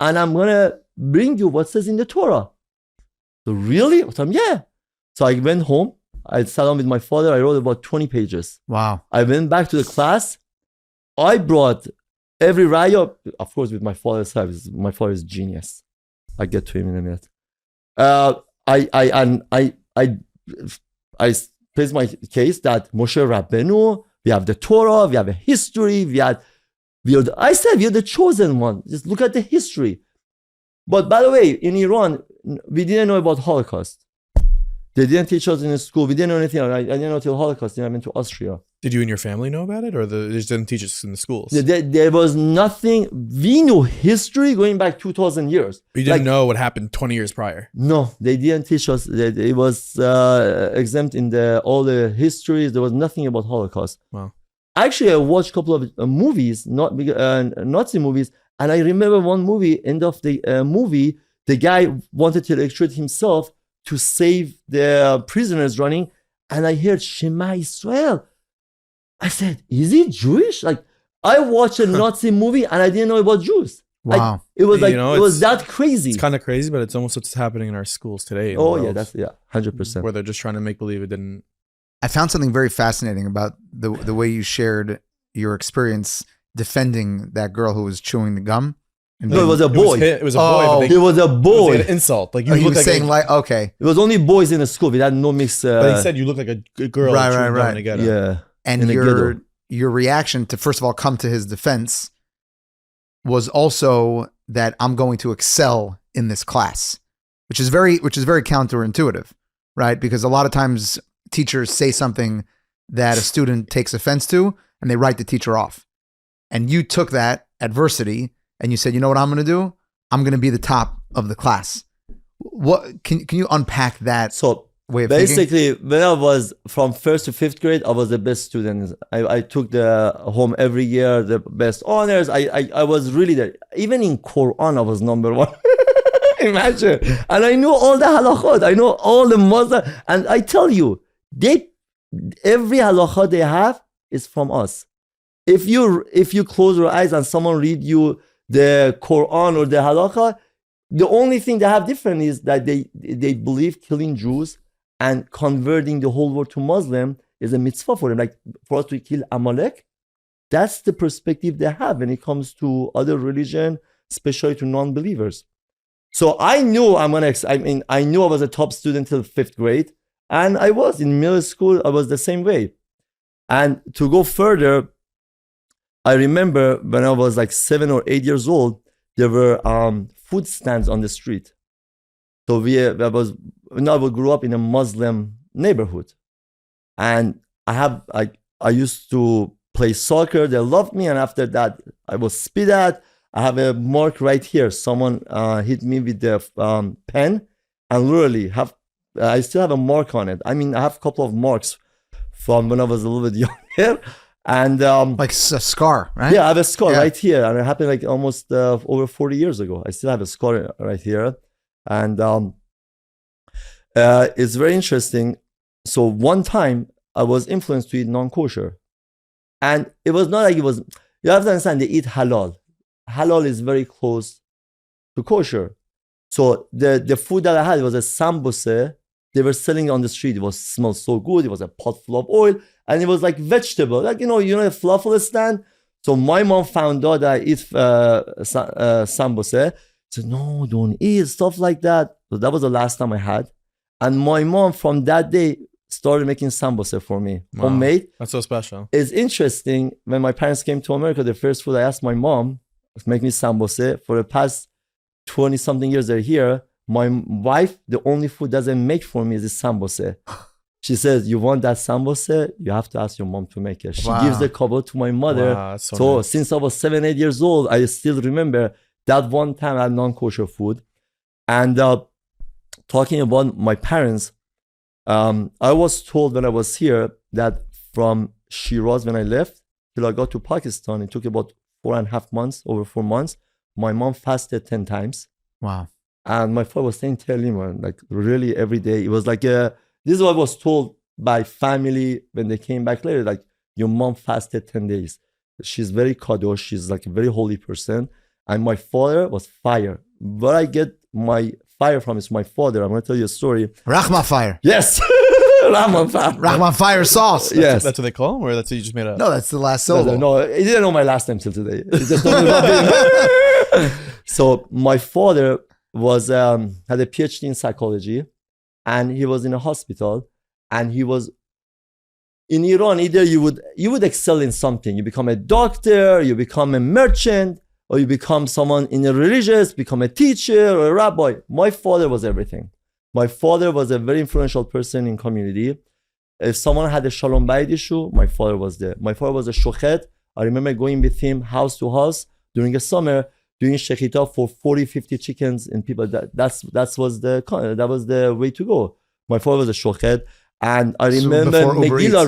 and I'm going to bring you what says in the Torah. So really? I said, yeah. So I went home. I sat down with my father. I wrote about 20 pages. Wow. I went back to the class. I brought every raya, of course, with my father's help. My father is genius. I'll get to him in a minute. I placed my case that Moshe Rabbeinu, we have the Torah, we have a history, I said we are the chosen one. Just look at the history. But by the way, in Iran, we didn't know about Holocaust. They didn't teach us in the school. We didn't know anything. I didn't know till Holocaust. Then I went to Austria. Did you and your family know about it, or they just didn't teach us in the schools? There was nothing. We knew history going back 2,000 years. But you didn't know what happened 20 years prior. No, they didn't teach us. It was exempt in all the histories. There was nothing about Holocaust. Wow. Actually, I watched a couple of movies, Nazi movies, and I remember one movie. End of the movie, the guy wanted to electrocute himself to save the prisoners running, and I heard Shema Israel. I said, is he Jewish? Like, I watched a Nazi movie and I didn't know about Jews. Wow. It was like, You know, it was that crazy. It's kind of crazy, but it's almost what's happening in our schools today. in the Oh world, yeah, that's 100%. where they're just trying to make believe it didn't. I found something very fascinating about the way you shared your experience defending that girl who was chewing the gum. And No, it was a boy. It was a boy. But It was a it was boy. like an insult. Like you he look was like saying like, okay. It was only boys in the school. We had no mix. But he said you look like a good girl. Right, chewing right, gum right. in a ghetto. yeah. And In the ghetto. your reaction to first of all come to his defense was also that I'm going to excel in this class, which is very counterintuitive, right? Because a lot of times teachers say something that a student takes offense to and they write the teacher off. And you took that adversity and you said, you know what I'm going to do? I'm going to be the top of the class. What can you unpack that So way of thinking? basically, when I was from 1st to 5th grade, I was the best student. I took the home every year, the best honors. I was really there. Even in Quran, I was number 1. Imagine. And I knew all the halachot. I know all the Muslim. And I tell you, every halakha they have is from us. If you close your eyes and someone read you the Quran or the halakha, the only thing they have different is that they believe killing Jews and converting the whole world to Muslim is a mitzvah for them. Like for us to kill Amalek, that's the perspective they have when it comes to other religion, especially to non-believers. So I knew I knew I was a top student till 5th grade. And I was in middle school, I was the same way. And to go further, I remember when I was like 7 or 8 years old, there were food stands on the street. So I grew up in a Muslim neighborhood. And I used to play soccer. They loved me. And after that, I was spit at. I have a mark right here. Someone hit me with the pen and literally I still have a mark on it. I mean, I have a couple of marks from when I was a little bit younger. And Like a scar, right? yeah, I have a scar Yeah. right here. And it happened like almost over 40 years ago. I still have a scar right here. And it's very interesting. So one time I was influenced to eat non-kosher. And it was not like you have to understand, they eat halal. Halal is very close to kosher. So the food that I had was a sambuse they were selling on the street. It was smelled so good. It was a pot full of oil, and it was like vegetable, like a falafel stand. So my mom found out that I eat sambosa. Said, no, don't eat stuff like that. So that was the last time I had. And my mom from that day started making sambosa for me, homemade. That's so special. It's interesting. When my parents came to America, the first food I asked my mom to make me sambosa. For the past 20 something years they're here, my wife, the only food doesn't make for me is sambosa. She says, you want that sambosa? You have to ask your mom to make it. She gives the kebab to my mother. Wow, so nice. Since I was 7-8 years old, I still remember that one time I had non-kosher food. And talking about my parents, I was told when I was here that from Shiraz, when I left, till I got to Pakistan, it took about 4.5 months, over 4 months. My mom fasted 10 times. Wow. And my father was saying, tell him, like really every day. It was like, this is what I was told by family when they came back later, like your mom fasted 10 days. She's very kadosh. She's like a very holy person. And my father was fire. Where I get my fire from is my father. I'm going to tell you a story. Rahman fire. Yes. Rahmanfar. Rahman fire sauce. Yes. That's what they call him, or that's what you just made up? No, that's the last syllable. No, he didn't know my last name till today. He just told me So my father was had a PhD in psychology, and he was in a hospital, and he was in Iran. Either you would excel in something. You become a doctor, you become a merchant, or you become someone in a religious, become a teacher or a rabbi. My father was everything. My father was a very influential person in community. If someone had a Shalom Bayit issue, my father was there. My father was a shochet. I remember going with him house to house during the summer, doing shechita for 40, 50 chickens and people. That was the way to go. My father was a shochet. And I remember Megillah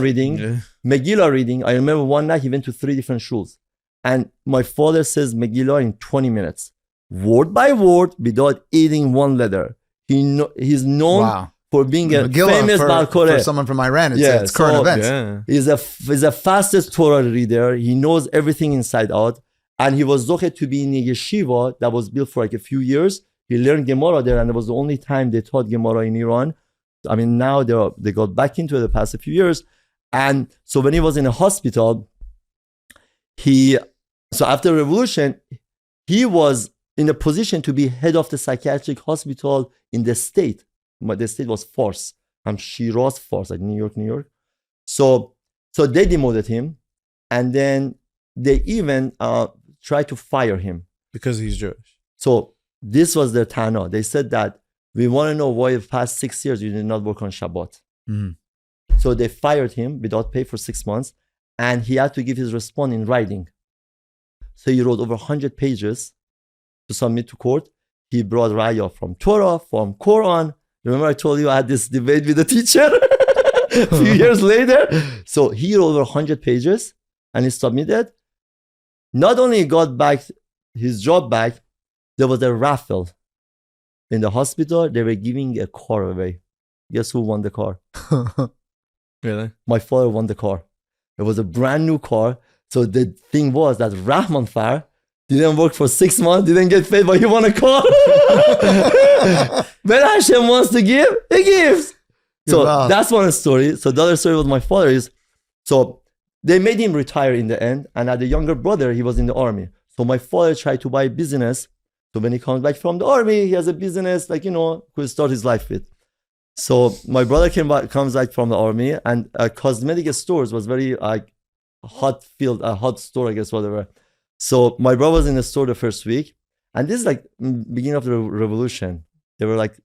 reading. I remember one night he went to 3 different shuls. And my father says Megillah in 20 minutes, word by word, without eating one letter. He's known for being a famous Baal Koreh. For someone from Iran, it's current events. Yeah. He's a fastest Torah reader. He knows everything inside out. And he was zochet to be in a yeshiva that was built for like a few years. He learned Gemara there, and it was the only time they taught Gemara in Iran. I mean, now they got back into it the past few years. And so when he was in a hospital, so after the revolution, he was in a position to be head of the psychiatric hospital in the state. But the state was Fars. Shiraz, Fars, like New York. So they demoted him, and then they even tried to fire him. Because he's Jewish. So this was their Tana. They said that we want to know why the past 6 years you did not work on Shabbat. Mm. So they fired him without pay for 6 months, and he had to give his response in writing. So he wrote over 100 pages to submit to court. He brought raya from Torah, from Quran. Remember I told you I had this debate with the teacher a few years later? So he wrote over 100 pages and he submitted. Not only got back his job back, there was a raffle in the hospital. They were giving a car away. Guess who won the car? Really? My father won the car. It was a brand new car. So the thing was that Rahmanfar didn't work for 6 months, didn't get paid, but he won a car. When Hashem wants to give, he gives. So that's one story. So the other story with my father is, so they made him retire in the end, and had a younger brother, he was in the army. So my father tried to buy a business. So when he comes back from the army, he has a business, could start his life with. So my brother comes back from the army, and cosmetic stores was very hot field, a hot store, I guess, whatever. So my brother was in the store the first week, and this is like beginning of the revolution. They were like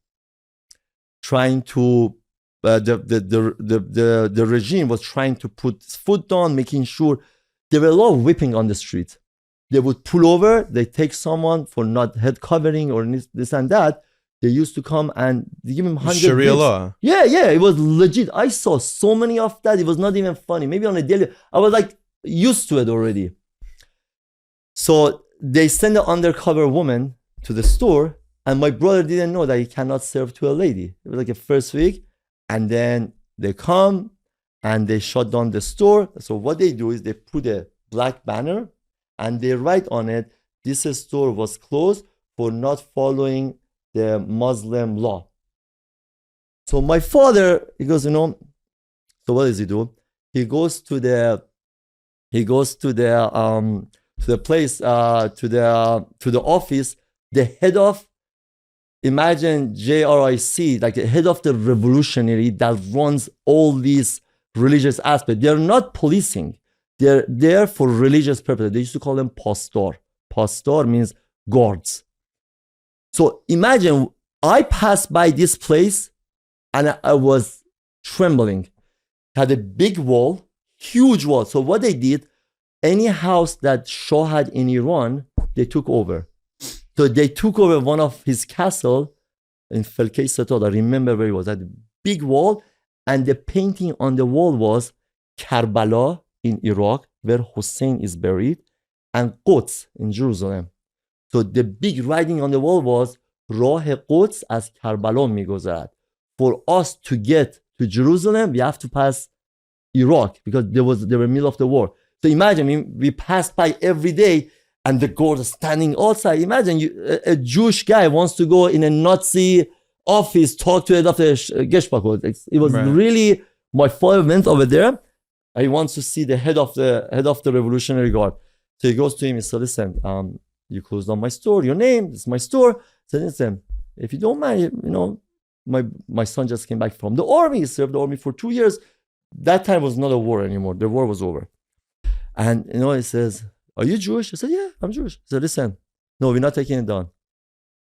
trying to, the regime was trying to put foot down, making sure there were a lot of whipping on the street. They would pull over, they take someone for not head covering or this and that. They used to come and they give him 100 Sharia whips. law. Yeah, it was legit. I saw so many of that. It was not even funny. Maybe on a daily, I was like used to it already. So they send an undercover woman to the store, and my brother didn't know that he cannot serve to a lady. It was like a first week, and then they come and they shut down the store. So what they do is they put a black banner and they write on it, this store was closed for not following the Muslim law. So my father, he goes, so what does he do? He goes to the place, to the office, the head of, imagine JRIC, like the head of the revolutionary that runs all these religious aspects. They're not policing. They're there for religious purposes. They used to call them pastor. Pastor means guards. So imagine I passed by this place and I was trembling. It had a big wall, huge wall. So what they did, any house that Shah had in Iran, they took over. So they took over one of his castle in Felkei Setad. I remember where it was. That big wall, and the painting on the wall was Karbala in Iraq, where Hussein is buried, and Quds in Jerusalem. So the big writing on the wall was Rah Quds az Karbala migozarad. For us to get to Jerusalem, we have to pass Iraq because they were in the middle of the war. So imagine we passed by every day and the guard is standing outside. Imagine a Jewish guy wants to go in a Nazi office, talk to the head of the Gestapo. It was really, my father went over there. He wants to see the head of the Revolutionary Guard. So he goes to him and said, listen, you closed down my store, your name, this is my store. So listen, if you don't mind, my son just came back from the army. He served the army for 2 years. That time was not a war anymore. The war was over. And, he says, are you Jewish? I said, yeah, I'm Jewish. He said, listen, no, we're not taking it down.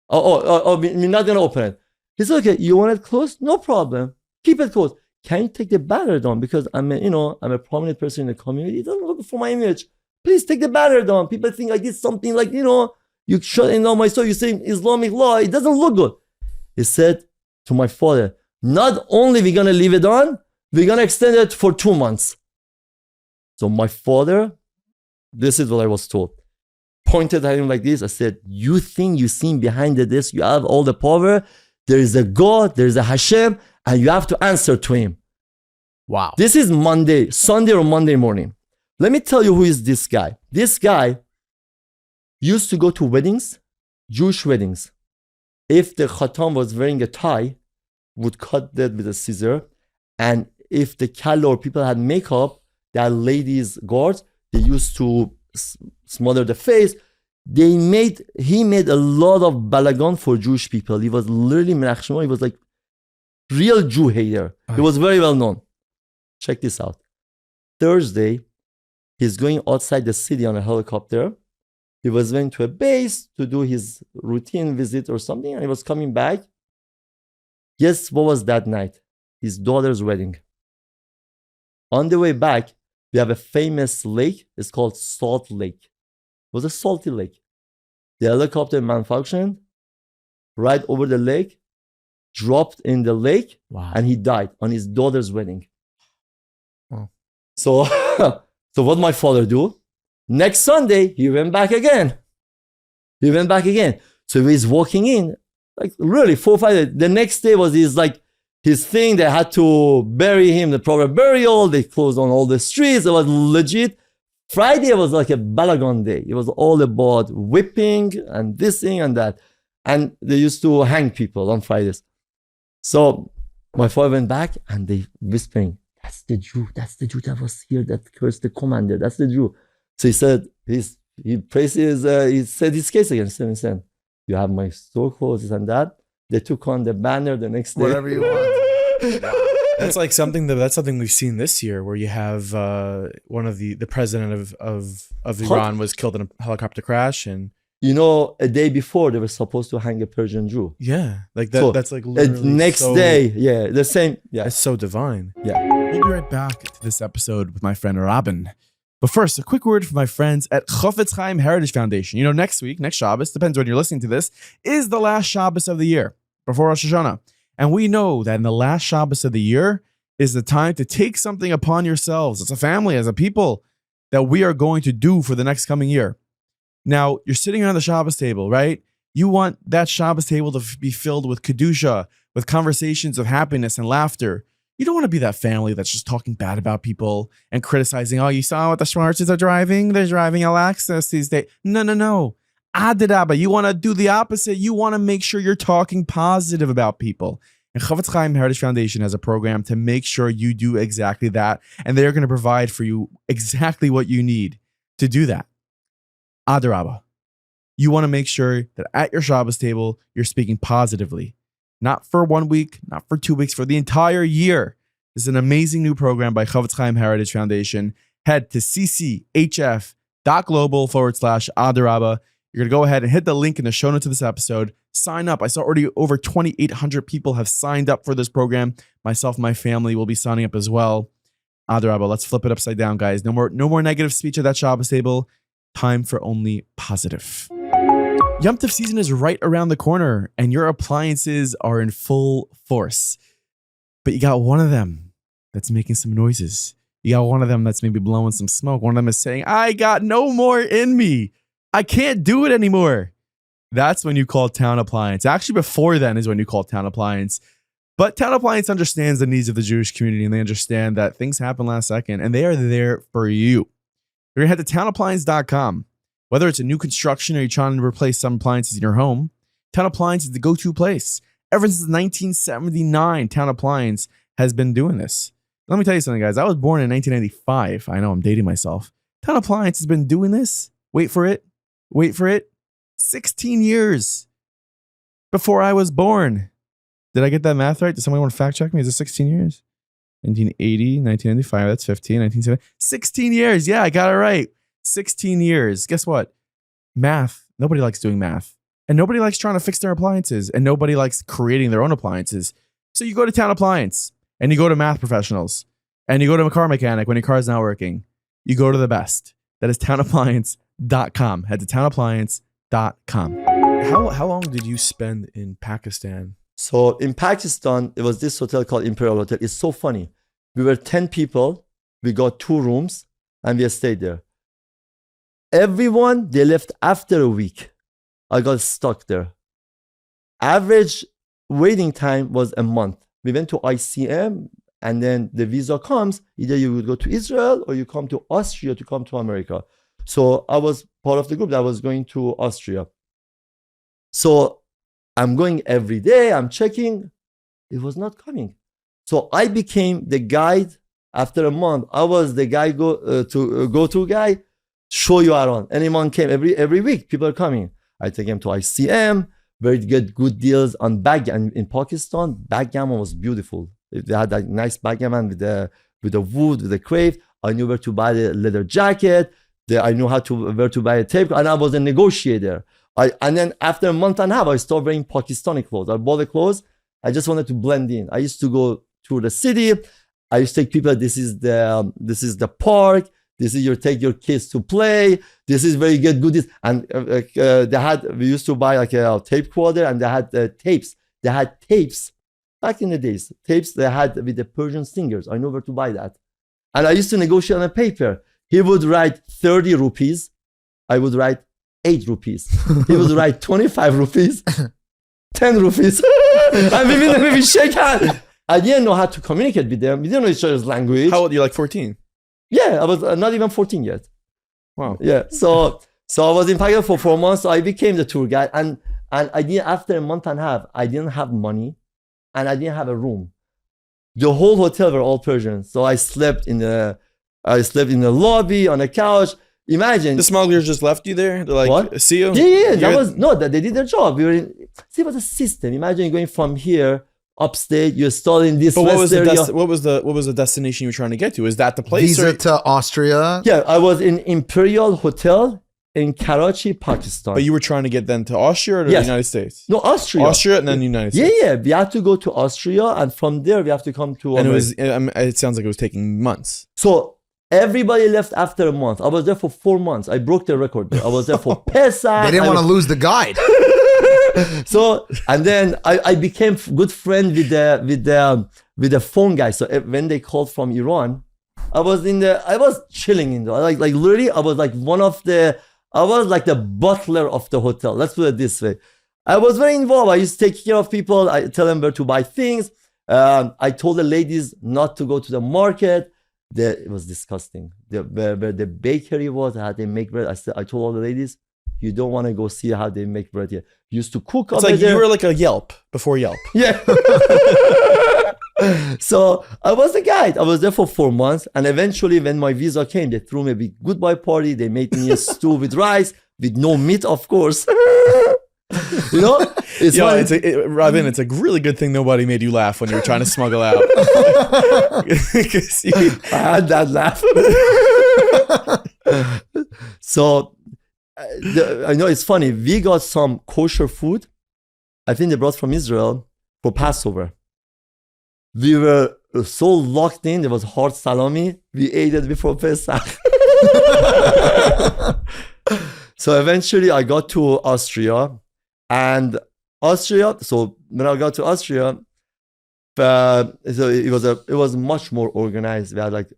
We're not going to open it. He said, okay, you want it closed? No problem. Keep it closed. Can you take the banner down? Because I'm a prominent person in the community. It doesn't look for my image. Please take the banner down. People think I did something like, you shut down my store. You say Islamic law. It doesn't look good. He said to my father, not only we're going to leave it on, we're going to extend it for 2 months. So my father, this is what I was told, pointed at him like this. I said, you think you seen behind this, you have all the power. There is a God, there is a Hashem, and you have to answer to him. Wow. This is Sunday or Monday morning. Let me tell you who is this guy. This guy used to go to weddings, Jewish weddings. If the khatam was wearing a tie, would cut that with a scissor. And if the kala or people had makeup, that ladies guards, they used to smother the face. He made a lot of balagan for Jewish people. He was literally miraculous. He was like real Jew hater. He was very well known. Check this out. Thursday, he's going outside the city on a helicopter. He was going to a base to do his routine visit or something, and he was coming back. Guess what was that night? His daughter's wedding. On the way back, we have a famous lake. It's called Salt Lake. It was a salty lake. The helicopter malfunctioned right over the lake, dropped in the lake, and he died on his daughter's wedding. Wow. So what my father do? Next Sunday, he went back again. So he's walking in, like really 4 or 5 days. The next day was his thing. They had to bury him, the proper burial. They closed on all the streets. It was legit. Friday was like a balagan day. It was all about whipping and this thing and that. And they used to hang people on Fridays. So my father went back and they whispering, that's the Jew that was here that cursed the commander. That's the Jew. So he said, he said his case against him. He said, you have my store clothes and that. They took on the banner the next day. Whatever you want. That's like something we've seen this year, where you have one of the president of Iran was killed in a helicopter crash, and a day before they were supposed to hang a Persian Jew. Yeah, like that. So, that's like literally next day. Yeah, the same. Yeah, it's so divine. Yeah, we'll be right back to this episode with my friend Rabin. But first, a quick word from my friends at Chofetz Chaim Heritage Foundation. Next Shabbos, depends when you're listening to this, is the last Shabbos of the year before Rosh Hashanah. And we know that in the last Shabbos of the year is the time to take something upon yourselves as a family, as a people, that we are going to do for the next coming year. Now, you're sitting around the Shabbos table, right? You want that Shabbos table to be filled with Kedusha, with conversations of happiness and laughter. You don't want to be that family that's just talking bad about people and criticizing, oh, you saw what the Schwarzes are driving? They're driving a Lexus these days. No. Adirabba, you want to do the opposite. You want to make sure you're talking positive about people. And Chofetz Chaim Heritage Foundation has a program to make sure you do exactly that. And they're going to provide for you exactly what you need to do that. Adarabah. You want to make sure that at your Shabbos table, you're speaking positively. Not for 1 week, not for 2 weeks, for the entire year. This is an amazing new program by Chofetz Chaim Heritage Foundation. Head to cchf.global/Adarabah. You're going to go ahead and hit the link in the show notes of this episode. Sign up. I saw already over 2,800 people have signed up for this program. Myself and my family will be signing up as well. Adarabah, let's flip it upside down, guys. No more negative speech at that Shabbos table. Time for only positive. Yom Tov season is right around the corner, and your appliances are in full force. But you got one of them that's making some noises. You got one of them that's maybe blowing some smoke. One of them is saying, I got no more in me. I can't do it anymore. That's when you call Town Appliance. Actually, before then is when you call Town Appliance. But Town Appliance understands the needs of the Jewish community, and they understand that things happen last second, and they are there for you. You're going to head to townappliance.com. Whether it's a new construction or you're trying to replace some appliances in your home, Town Appliance is the go-to place. Ever since 1979, Town Appliance has been doing this. Let me tell you something, guys. I was born in 1995. I know I'm dating myself. Town Appliance has been doing this. Wait for it. 16 years before I was born. Did I get that math right? Does somebody want to fact check me? Is it 16 years? 1980, 1995, that's 15, 1970. 16 years. Yeah, I got it right. 16 years. Guess what? Math. Nobody likes doing math. And nobody likes trying to fix their appliances. And nobody likes creating their own appliances. So you go to Town Appliance and you go to math professionals and you go to a car mechanic when your car's not working. You go to the best. That is townappliance.com. Head to townappliance.com. How long did you spend in Pakistan? So in Pakistan, it was this hotel called Imperial Hotel. It's so funny. We were 10 people. We got 2 rooms and we stayed there. Everyone, they left after a week. I got stuck there. Average waiting time was a month. We went to ICM and then the visa comes. Either you would go to Israel or you come to Austria to come to America. So I was part of the group that was going to Austria. So I'm going every day. I'm checking. It was not coming. So I became the guide. After a month, I was the guy go-to guy. Show you around. Anyone came every week. People are coming. I take them to ICM. Very good deals on backgammon in Pakistan. Backgammon was beautiful. They had that nice backgammon with the wood, with the crate. I knew where to buy the leather jacket. I knew where to buy a tape, and I was a negotiator. And then after a month and a half, I started wearing Pakistani clothes. I bought the clothes. I just wanted to blend in. I used to go through the city. I used to take people. This is the park. This is take your kids to play. This is very good goodies. And we used to buy like a tape recorder, and they had tapes. They had tapes back in the days. Tapes they had with the Persian singers. I know where to buy that. And I used to negotiate on a paper. He would write 30 rupees. I would write 8 rupees. He would write 25 rupees, 10 rupees. And we shake hands. I didn't know how to communicate with them. We didn't know each other's language. How old? You're like 14? Yeah, I was not even 14 yet. Wow. Yeah. So I was in Pakistan for 4 months. So I became the tour guide. And I didn't, after a month and a half, I didn't have money and I didn't have a room. The whole hotel were all Persians. So I slept in the lobby on a couch. Imagine. The smugglers just left you there? They're like, what? See you? Yeah. That they did their job. See, it was a system. Imagine going from here upstate, you're still in this. But what was the destination you were trying to get to? Is that the place? Visa to Austria. Yeah, I was in Imperial Hotel in Karachi, Pakistan. But you were trying to get then to Austria or the United States? No, Austria. Austria and then the United States. Yeah. We had to go to Austria, and from there we have to come to. And it sounds like it was taking months. So everybody left after a month. I was there for 4 months. I broke the record there. I was there for Pesach. They didn't want to lose the guide. So and then I became good friend with the phone guy. So when they called from Iran, I was chilling in there. Like literally, I was like the butler of the hotel. Let's put it this way. I was very involved. I used to take care of people. I tell them where to buy things. I told the ladies not to go to the market. It was disgusting. Where the bakery was, I had to make bread. I told all the ladies, You don't want to go see how they make bread here. Used to cook It's over like there. you were like a Yelp before Yelp. Yeah. So I was the guide. I was there for 4 months. And eventually when my visa came, they threw me a big goodbye party. They made me a stew with rice, with no meat, of course. You know? Rabin, it's a really good thing nobody made you laugh when you were trying to smuggle out. 'Cause I had that laugh. So I know it's funny. We got some kosher food. I think they brought from Israel for Passover. We were so locked in. There was hard salami. We ate it before Pesach. So eventually I got to Austria. And Austria, so when I got to Austria, so it was much more organized. We had like,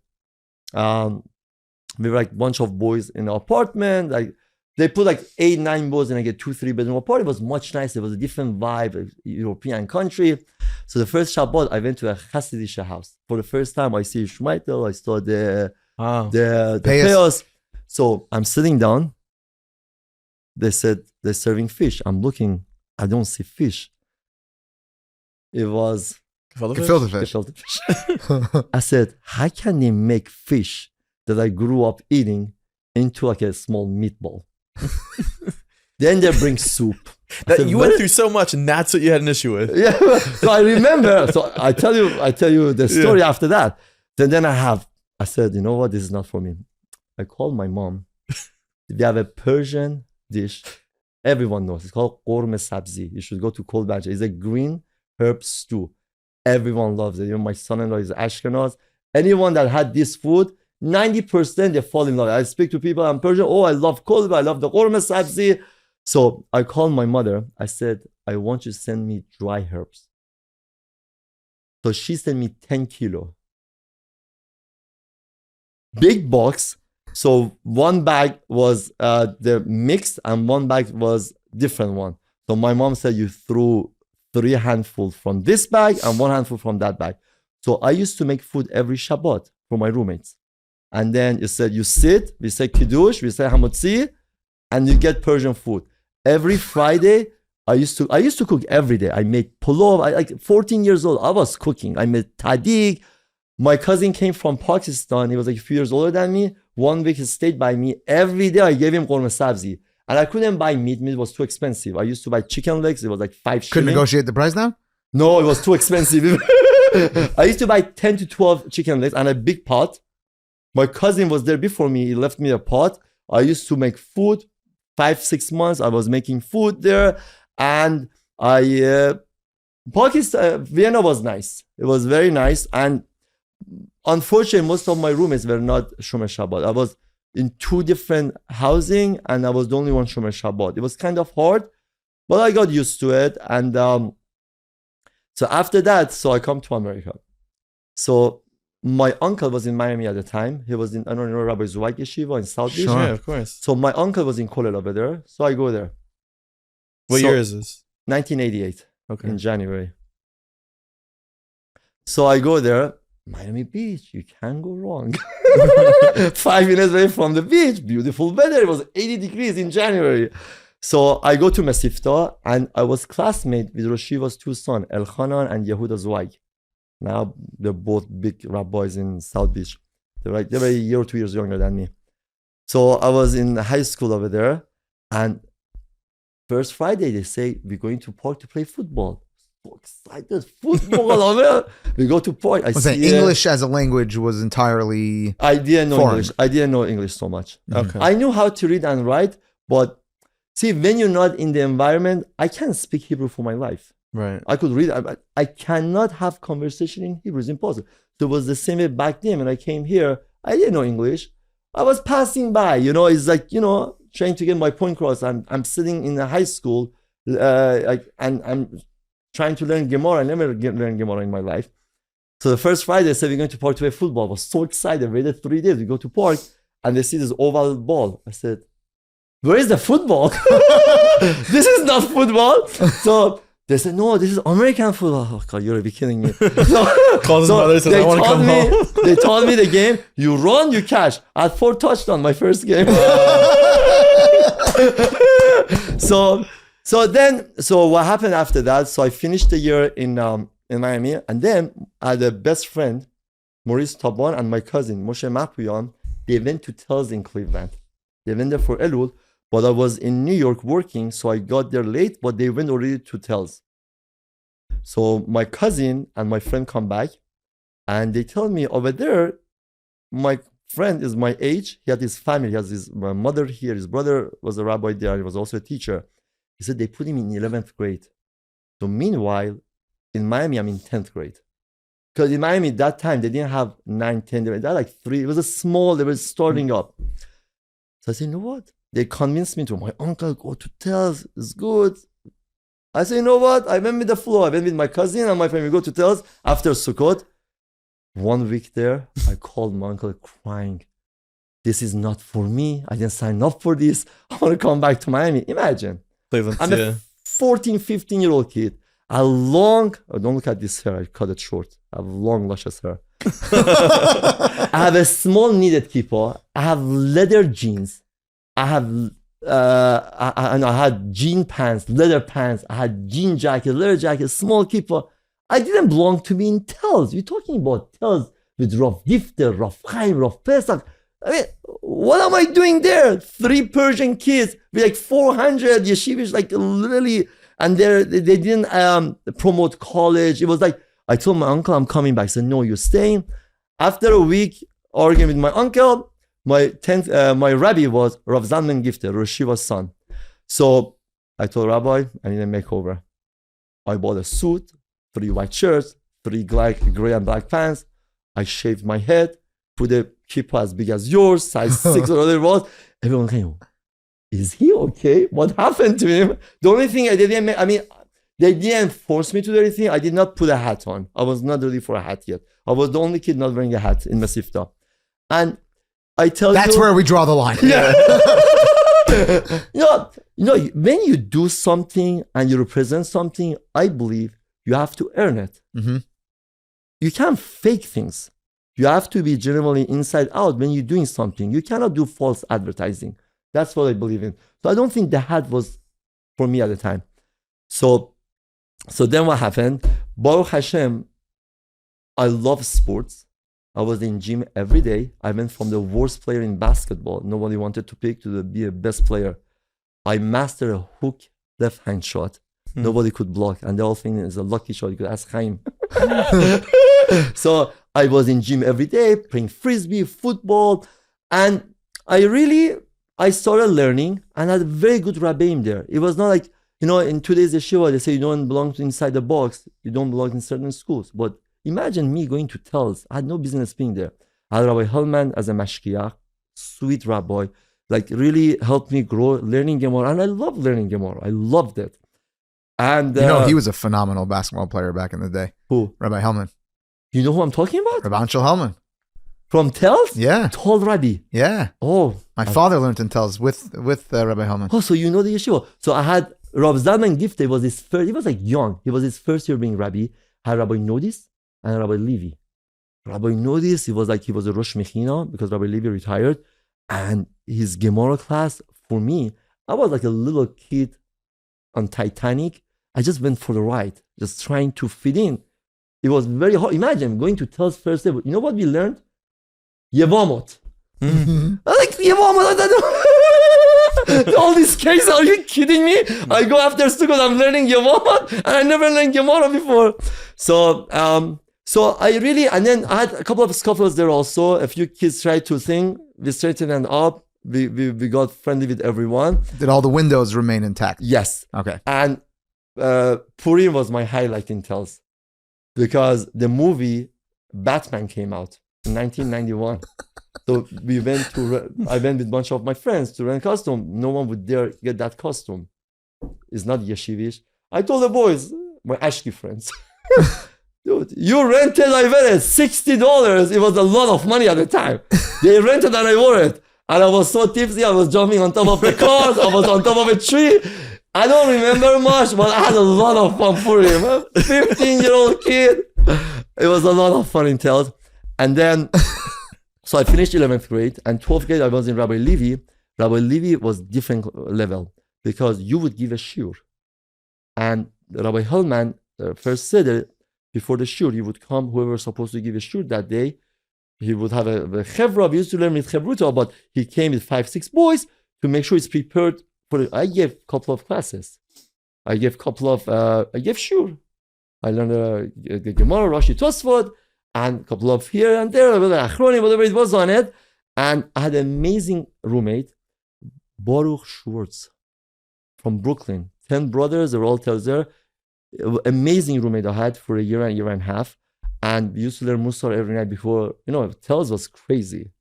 we were like a bunch of boys in an apartment. Like they put like 8-9 boys in like a 2-3 bedroom apartment. It was much nicer. It was a different vibe, a European country. So the first Chabad, I went to a Hasidic house. For the first time, I see Schmeitel. I saw the chaos. So I'm sitting down. They said they're serving fish. I'm looking. I don't see fish. It was Gefilte fish. gefilte fish. I said, how can they make fish that I grew up eating into like a small meatball? Then they bring soup. That you went through so much, and that's what you had an issue with. Yeah. So I remember. So I tell you the story after that. Then I said, you know what? This is not for me. I called my mom. We have a Persian dish. Everyone knows. It's called Qorme Sabzi. You should go to Kolbaj. It's a green herb stew. Everyone loves it. You know, my son-in-law is Ashkenaz. Anyone that had this food, 90% they fall in love. I speak to people, I'm Persian. Oh, I love kolba. I love the Qorme Sabzi. So I called my mother. I said, I want you to send me dry herbs. So she sent me 10 kilo. Big box. So one bag was the mixed and one bag was different one. So my mom said you threw 3 handfuls from this bag and 1 handful from that bag. So I used to make food every Shabbat for my roommates. And then you said you sit, we say kiddush, we say hamotzi, and you get Persian food. Every Friday, I used to cook every day. I made pulov. Like 14 years old, I was cooking. I made tadik. My cousin came from Pakistan. He was like a few years older than me. 1 week he stayed by me. Every day I gave him Qorme Sabzi. And I couldn't buy meat. Meat was too expensive. I used to buy chicken legs. It was like 5 shillings. Couldn't negotiate the price now? No, it was too expensive. I used to buy 10 to 12 chicken legs and a big pot. My cousin was there before me. He left me a pot. I used to make food. 5-6 months I was making food there. And Pakistan, Vienna was nice. It was very nice. And unfortunately, most of my roommates were not Shomer Shabbat. I was in 2 different housing and I was the only one Shomer Shabbat. It was kind of hard, but I got used to it. And so after that, so I come to America. So my uncle was in Miami at the time. He was in, I don't know, Rabbi Zuwaik Yeshiva in South Beach. Sure, yeah, of course. So my uncle was in Colel over there. So I go there. What year is this? 1988 Okay. in January. So I go there. Miami Beach, you can't go wrong. 5 minutes away from the beach, beautiful weather. It was 80 degrees in January. So I go to Mesivta and I was classmate with Rosh Yeshiva's 2 sons, Elchanan and Yehuda Zweig. Now they're both big rabbis in South Beach. They were a year or 2 years younger than me. So I was in high school over there, and first Friday they say we're going to park to play football. So excited, football over there. We go to park. Was that English as a language was entirely I didn't know foreign. English. I didn't know English so much. Okay. I knew how to read and write, but see, when you're not in the environment, I can't speak Hebrew for my life. Right. I could read. I cannot have conversation in Hebrew. It's impossible. So it was the same way back then when I came here. I didn't know English. I was passing by. You know, it's like, you know, trying to get my point across. I'm sitting in a high school, and I'm trying to learn Gemara. I never learned Gemara in my life. So the first Friday, they said we're going to park to play football. I was so excited. I waited 3 days. We go to park, and they see this oval ball. I said, "Where is the football? This is not football." So they said, "No, this is American football." Oh God, you're be kidding me. Calls his mother, says, "I want to come home." They told me the game. You run, you catch. I had 4 touchdowns my first game. So what happened after that? So I finished the year in Miami, and then I had a best friend, Maurice Taban, and my cousin Moshe Mapuyan. They went to Telz in Cleveland. They went there for Elul, but I was in New York working, so I got there late. But they went already to Telz. So my cousin and my friend come back, and they tell me over there, my friend is my age. He had his family. He has his mother here. His brother was a rabbi there. He was also a teacher. He said they put him in 11th grade. So meanwhile, in Miami, I'm in 10th grade. Because in Miami, that time, they didn't have 9, 10. They had like 3. It was a small, they were starting up. So I said, you know what? They convinced me to, my uncle, go to Telz. It's good. I said, you know what? I went with the flow. I went with my cousin and my family. We go to Telz after Sukkot. 1 week there, I called my uncle crying. This is not for me. I didn't sign up for this. I want to come back to Miami. Imagine. Cleveland, I'm a 14, 15-year-old kid. Don't look at this hair. I cut it short. I have long, luscious hair. I have a small knitted kippah. I have leather jeans. I have, I had jean pants, leather pants. I had jean jacket, leather jacket, small kippah. I didn't belong to be in Telz. You're talking about Telz with Rav Difter, Rav Chaim, Rav Pesach. I mean, what am I doing there? 3 Persian kids with like 400 yeshivish, like literally, and they didn't promote college. It was like, I told my uncle I'm coming back. He said, no, you're staying. After a week arguing with my uncle, my rabbi was Rav Zalman Gifter, Rosh Yeshiva's son. So I told Rabbi, I need a makeover. I bought a suit, 3 white shirts, 3 gray and black pants. I shaved my head, put a kippah as big as yours, size 6 or whatever it was. Everyone came, is he okay? What happened to him? The only thing they didn't force me to do anything. I did not put a hat on. I was not ready for a hat yet. I was the only kid not wearing a hat in Masifta. And I tell That's where we draw the line. Yeah. you know, when you do something and you represent something, I believe you have to earn it. Mm-hmm. You can't fake things. You have to be genuinely inside out when you're doing something. You cannot do false advertising. That's what I believe in. So I don't think the hat was for me at the time. So then what happened? Baruch Hashem, I love sports. I was in gym every day. I went from the worst player in basketball, nobody wanted to pick, to be a best player. I mastered a hook left hand shot. Nobody could block. And the whole thing is a lucky shot. You could ask Chaim. So I was in gym every day, playing frisbee, football. And I started learning, and I had a very good rabbeim there. It was not like, in today's yeshiva, they say you don't belong to inside the box. You don't belong in certain schools. But imagine me going to Telz. I had no business being there. I had Rabbi Hellman as a mashkiach, sweet rabbi, like really helped me grow learning Gemara. And I love learning Gemara. I loved it. And he was a phenomenal basketball player back in the day. Who? Rabbi Hellman. You know who I'm talking about? Rabbi Anshel Hellman. From Telz? Yeah. Tall Rabbi. Yeah. Oh. My father learned in Telz with Rabbi Hellman. Oh, so you know the yeshiva. So I had Rav Zalman Gifte was his first, he was like young. He was his first year being Rabbi. I had Rabbi Nodis and Rabbi Levi. Rabbi Nodis, he was a Rosh Mechina because Rabbi Levi retired. And his Gemara class, for me, I was like a little kid on Titanic. I just went for the ride, just trying to fit in. It was very hard. Imagine going to Telz first day. You know what we learned? Yevamot. Mm-hmm. I like Yevamot. All these cases, are you kidding me? I go after Sukkot, I'm learning Yevamot, and I never learned Gemara before. So and then I had a couple of scuffles there also. A few kids tried to sing. We straightened them up. We got friendly with everyone. Did all the windows remain intact? Yes. Okay. And Purim was my highlight in Telz because the movie Batman came out in 1991. So I went with a bunch of my friends to rent a costume. No one would dare get that costume. It's not yeshivish. I told the boys, my Ashki friends, dude, you rented, I wear it, $60. It was a lot of money at the time. They rented and I wore it. And I was so tipsy, I was jumping on top of the cars, I was on top of a tree. I don't remember much, but I had a lot of fun for him. 15-year-old kid. It was a lot of fun in Telz. And then, so I finished 11th grade, and 12th grade I was in Rabbi Levi. Rabbi Levi was different level. because you would give a shiur. And Rabbi Hellman first said that before the shiur, he would come, whoever was supposed to give a shiur that day, he would have a chevra. We used to learn with chevruta, but he came with 5-6 boys to make sure it's prepared for it. I gave a couple of classes. I gave shiur. I learned the Gemara, Rashi, Tosfot, and a couple of here and there, whatever it was on it. And I had an amazing roommate, Baruch Schwartz, from Brooklyn. 10 brothers, they were all there. Amazing roommate I had for a year and a half. And we used to learn Musar every night before, Telz was crazy.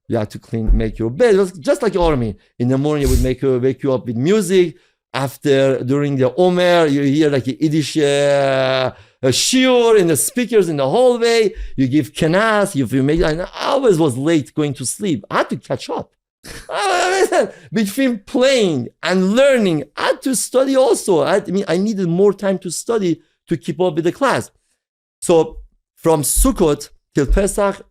You had to make your bed. It was just like army. In the morning, it would wake you up with music. During the Omer, you hear like a Yiddish shiur in the speakers in the hallway. You give kenas. I always was late going to sleep. I had to catch up. Between playing and learning, I had to study also. I needed more time to study to keep up with the class. So from Sukkot till Pesach,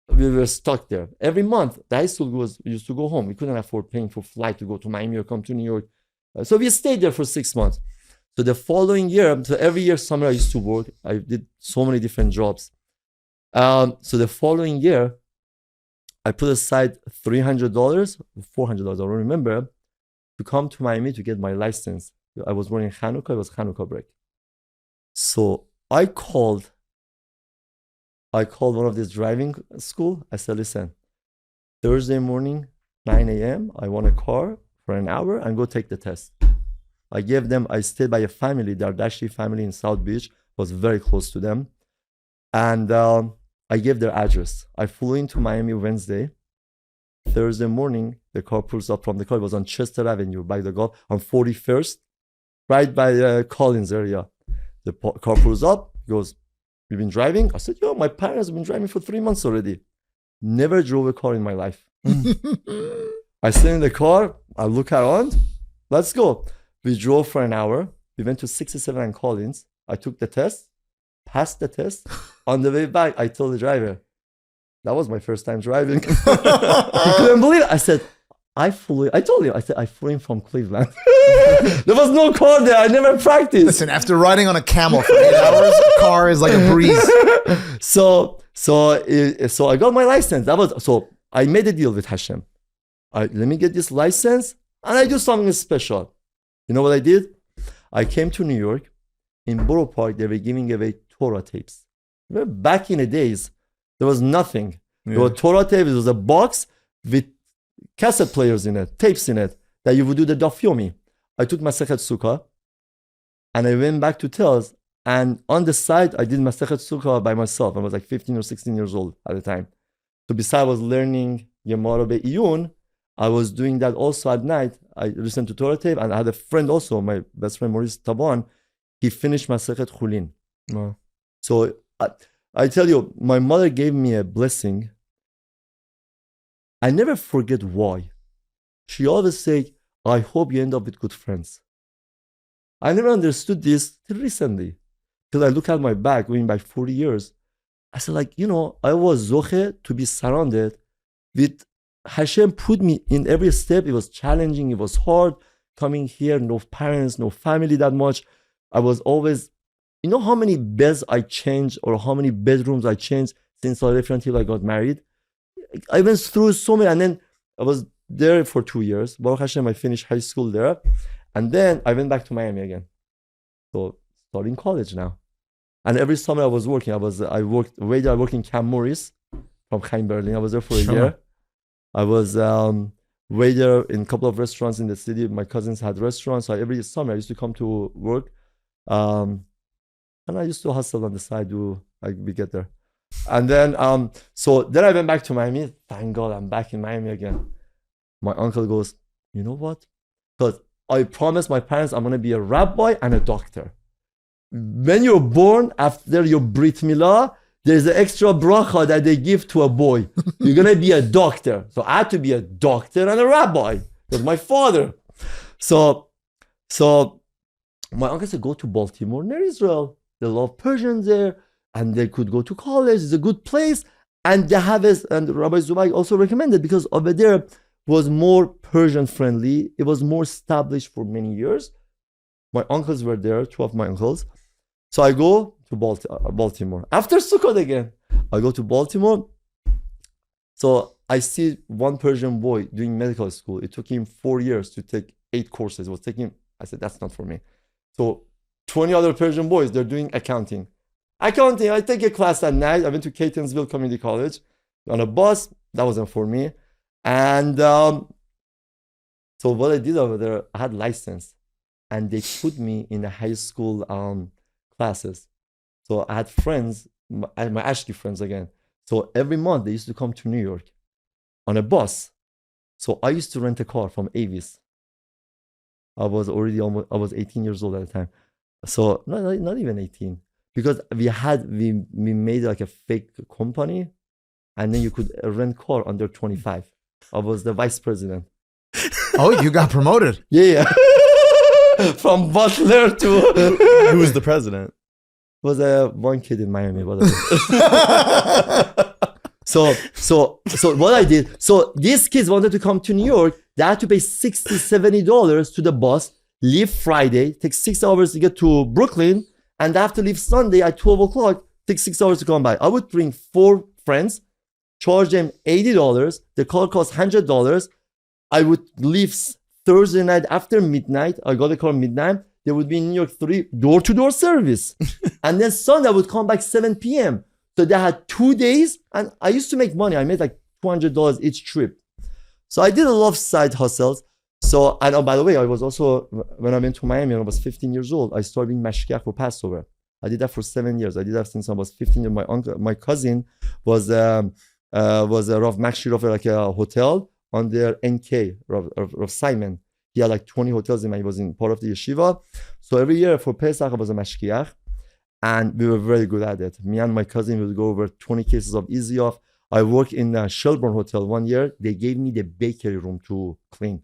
we were stuck there. Every month, the high school used to go home. We couldn't afford paying for flight to go to Miami or come to New York. So we stayed there for 6 months. So the following year, so every year summer I used to work. I did so many different jobs. So the following year, I put aside $300, $400, I don't remember, to come to Miami to get my license. I was working Hanukkah, it was Hanukkah break. So I called one of these driving school. I said, listen, Thursday morning, 9 a.m., I want a car for an hour and go take the test. I stayed by a family, the Ardashti family in South Beach, was very close to them. And I gave their address. I flew into Miami Wednesday. Thursday morning, the car pulls up from the car. It was on Chester Avenue by the Gulf, on 41st, right by Collins area. The car pulls up, goes, "You've been driving?" I said, "Yo, my parents have been driving for 3 months already." Never drove a car in my life. I sit in the car, I look around, let's go. We drove for an hour. We went to 67 and Collins. I took the test, passed the test. On the way back, I told the driver, that was my first time driving. He couldn't believe it. I said, I told him, I flew in from Cleveland. There was no car there. I never practiced. Listen, after riding on a camel for 8 hours, a car is like a breeze. So I got my license. So I made a deal with Hashem. Let me get this license and I do something special. You know what I did? I came to New York. In Borough Park, they were giving away Torah tapes. Remember, back in the days, there was nothing. Yeah. There were Torah tapes. It was a box with cassette players in it, tapes in it, that you would do the Daf Yomi. I took Masechet Sukkah and I went back to Telz. And on the side, I did Masechet Sukkah by myself. I was like 15 or 16 years old at the time. So besides I was learning Gemara Be'iyun, I was doing that also at night. I listened to Torah tape, and I had a friend also, my best friend Maurice Taban. He finished Masechet Chulin. Wow. So I tell you, my mother gave me a blessing. I never forget why. She always said, I hope you end up with good friends. I never understood this till recently. Till I look at my back, going back 40 years. I said, I was zoche to be surrounded with Hashem. Put me in every step. It was challenging. It was hard coming here. No parents, no family that much. I was always, how many beds I changed or how many bedrooms I changed since I left until I got married? I went through so many, and then I was there for 2 years. Baruch Hashem, I finished high school there. And then I went back to Miami again. So starting college now. And every summer I was working. I worked in Camp Morris from Chaim Berlin. I was there for a year. I was waiter in a couple of restaurants in the city. My cousins had restaurants. So every summer I used to come to work. And I used to hustle on the side. We get there. And then, so then I went back to Miami. Thank God I'm back in Miami again. My uncle goes, you know what? Because I promised my parents I'm going to be a rabbi and a doctor. When you're born, after your Brit Milah, there's an extra bracha that they give to a boy. You're going to be a doctor. So I had to be a doctor and a rabbi. That's my father. So my uncle said, go to Baltimore near Israel. They love Persians there. And they could go to college. It's a good place. And they have and Rabbi Zubair also recommended, because over there, was more Persian friendly. It was more established for many years. My uncles were there, 2 of my uncles. So I go to Baltimore. After Sukkot again, I go to Baltimore. So I see one Persian boy doing medical school. It took him 4 years to take 8 courses. It was taking, I said, that's not for me. So 20 other Persian boys, they're doing accounting. I take a class at night. I went to Catonsville Community College on a bus. That wasn't for me. And so what I did over there, I had license. And they put me in the high school classes. So I had friends, my Ashki friends again. So every month they used to come to New York on a bus. So I used to rent a car from Avis. I was 18 years old at the time. So not even 18. Because we made like a fake company, and then you could rent car under 25. I was the vice president. Oh, you got promoted. Yeah. From butler to Who was the president? Was one kid in Miami. So what I did, so these kids wanted to come to New York. They had to pay $60-$70 to the bus, leave Friday, take 6 hours to get to Brooklyn, and they have to leave Sunday at 12 o'clock, take 6 hours to come back. I would bring 4 friends, charge them $80. The car cost $100. I would leave Thursday night after midnight. I got the car midnight. They would be in New York 3 door-to-door service. And then Sunday I would come back 7 p.m. So they had 2 days, and I used to make money. I made like $200 each trip. So I did a lot of side hustles. So, and by the way, I was also, when I went to Miami when I was 15 years old, I started being mashgiach for Passover. I did that for 7 years. I did that since I was 15 years. My cousin was a Rav Makshi of like a hotel on their NK, Rav Simon. He had like 20 hotels in Miami. He was in part of the yeshiva. So every year for Pesach, I was a mashgiach. And we were very good at it. Me and my cousin would go over 20 cases of easy off. I worked in a Shelburne hotel one year. They gave me the bakery room to clean.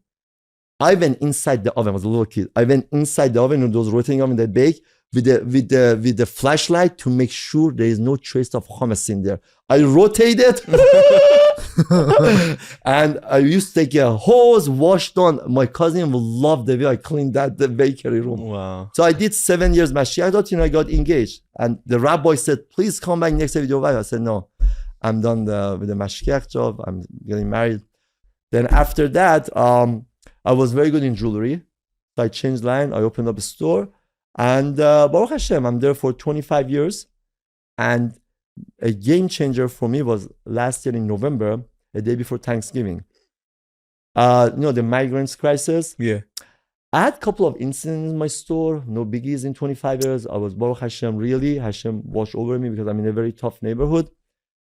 I went inside the oven. I was a little kid. I went inside the oven and those rotating oven that bake with the flashlight to make sure there is no trace of hummus in there. I rotated and I used to take a hose, washed on. My cousin would love the way I cleaned the bakery room. Wow. So I did 7 years mashgiach. I got engaged. And the rabbi said, please come back next video. I said, no, I'm done with the mashgiach job. I'm getting married. Then after that, I was very good in jewelry. So I changed line. I opened up a store. And Baruch Hashem, I'm there for 25 years. And a game changer for me was last year in November, a day before Thanksgiving. The migrants crisis. yeah. I had a couple of incidents in my store, no biggies in 25 years. I was Baruch Hashem, really. Hashem watched over me because I'm in a very tough neighborhood.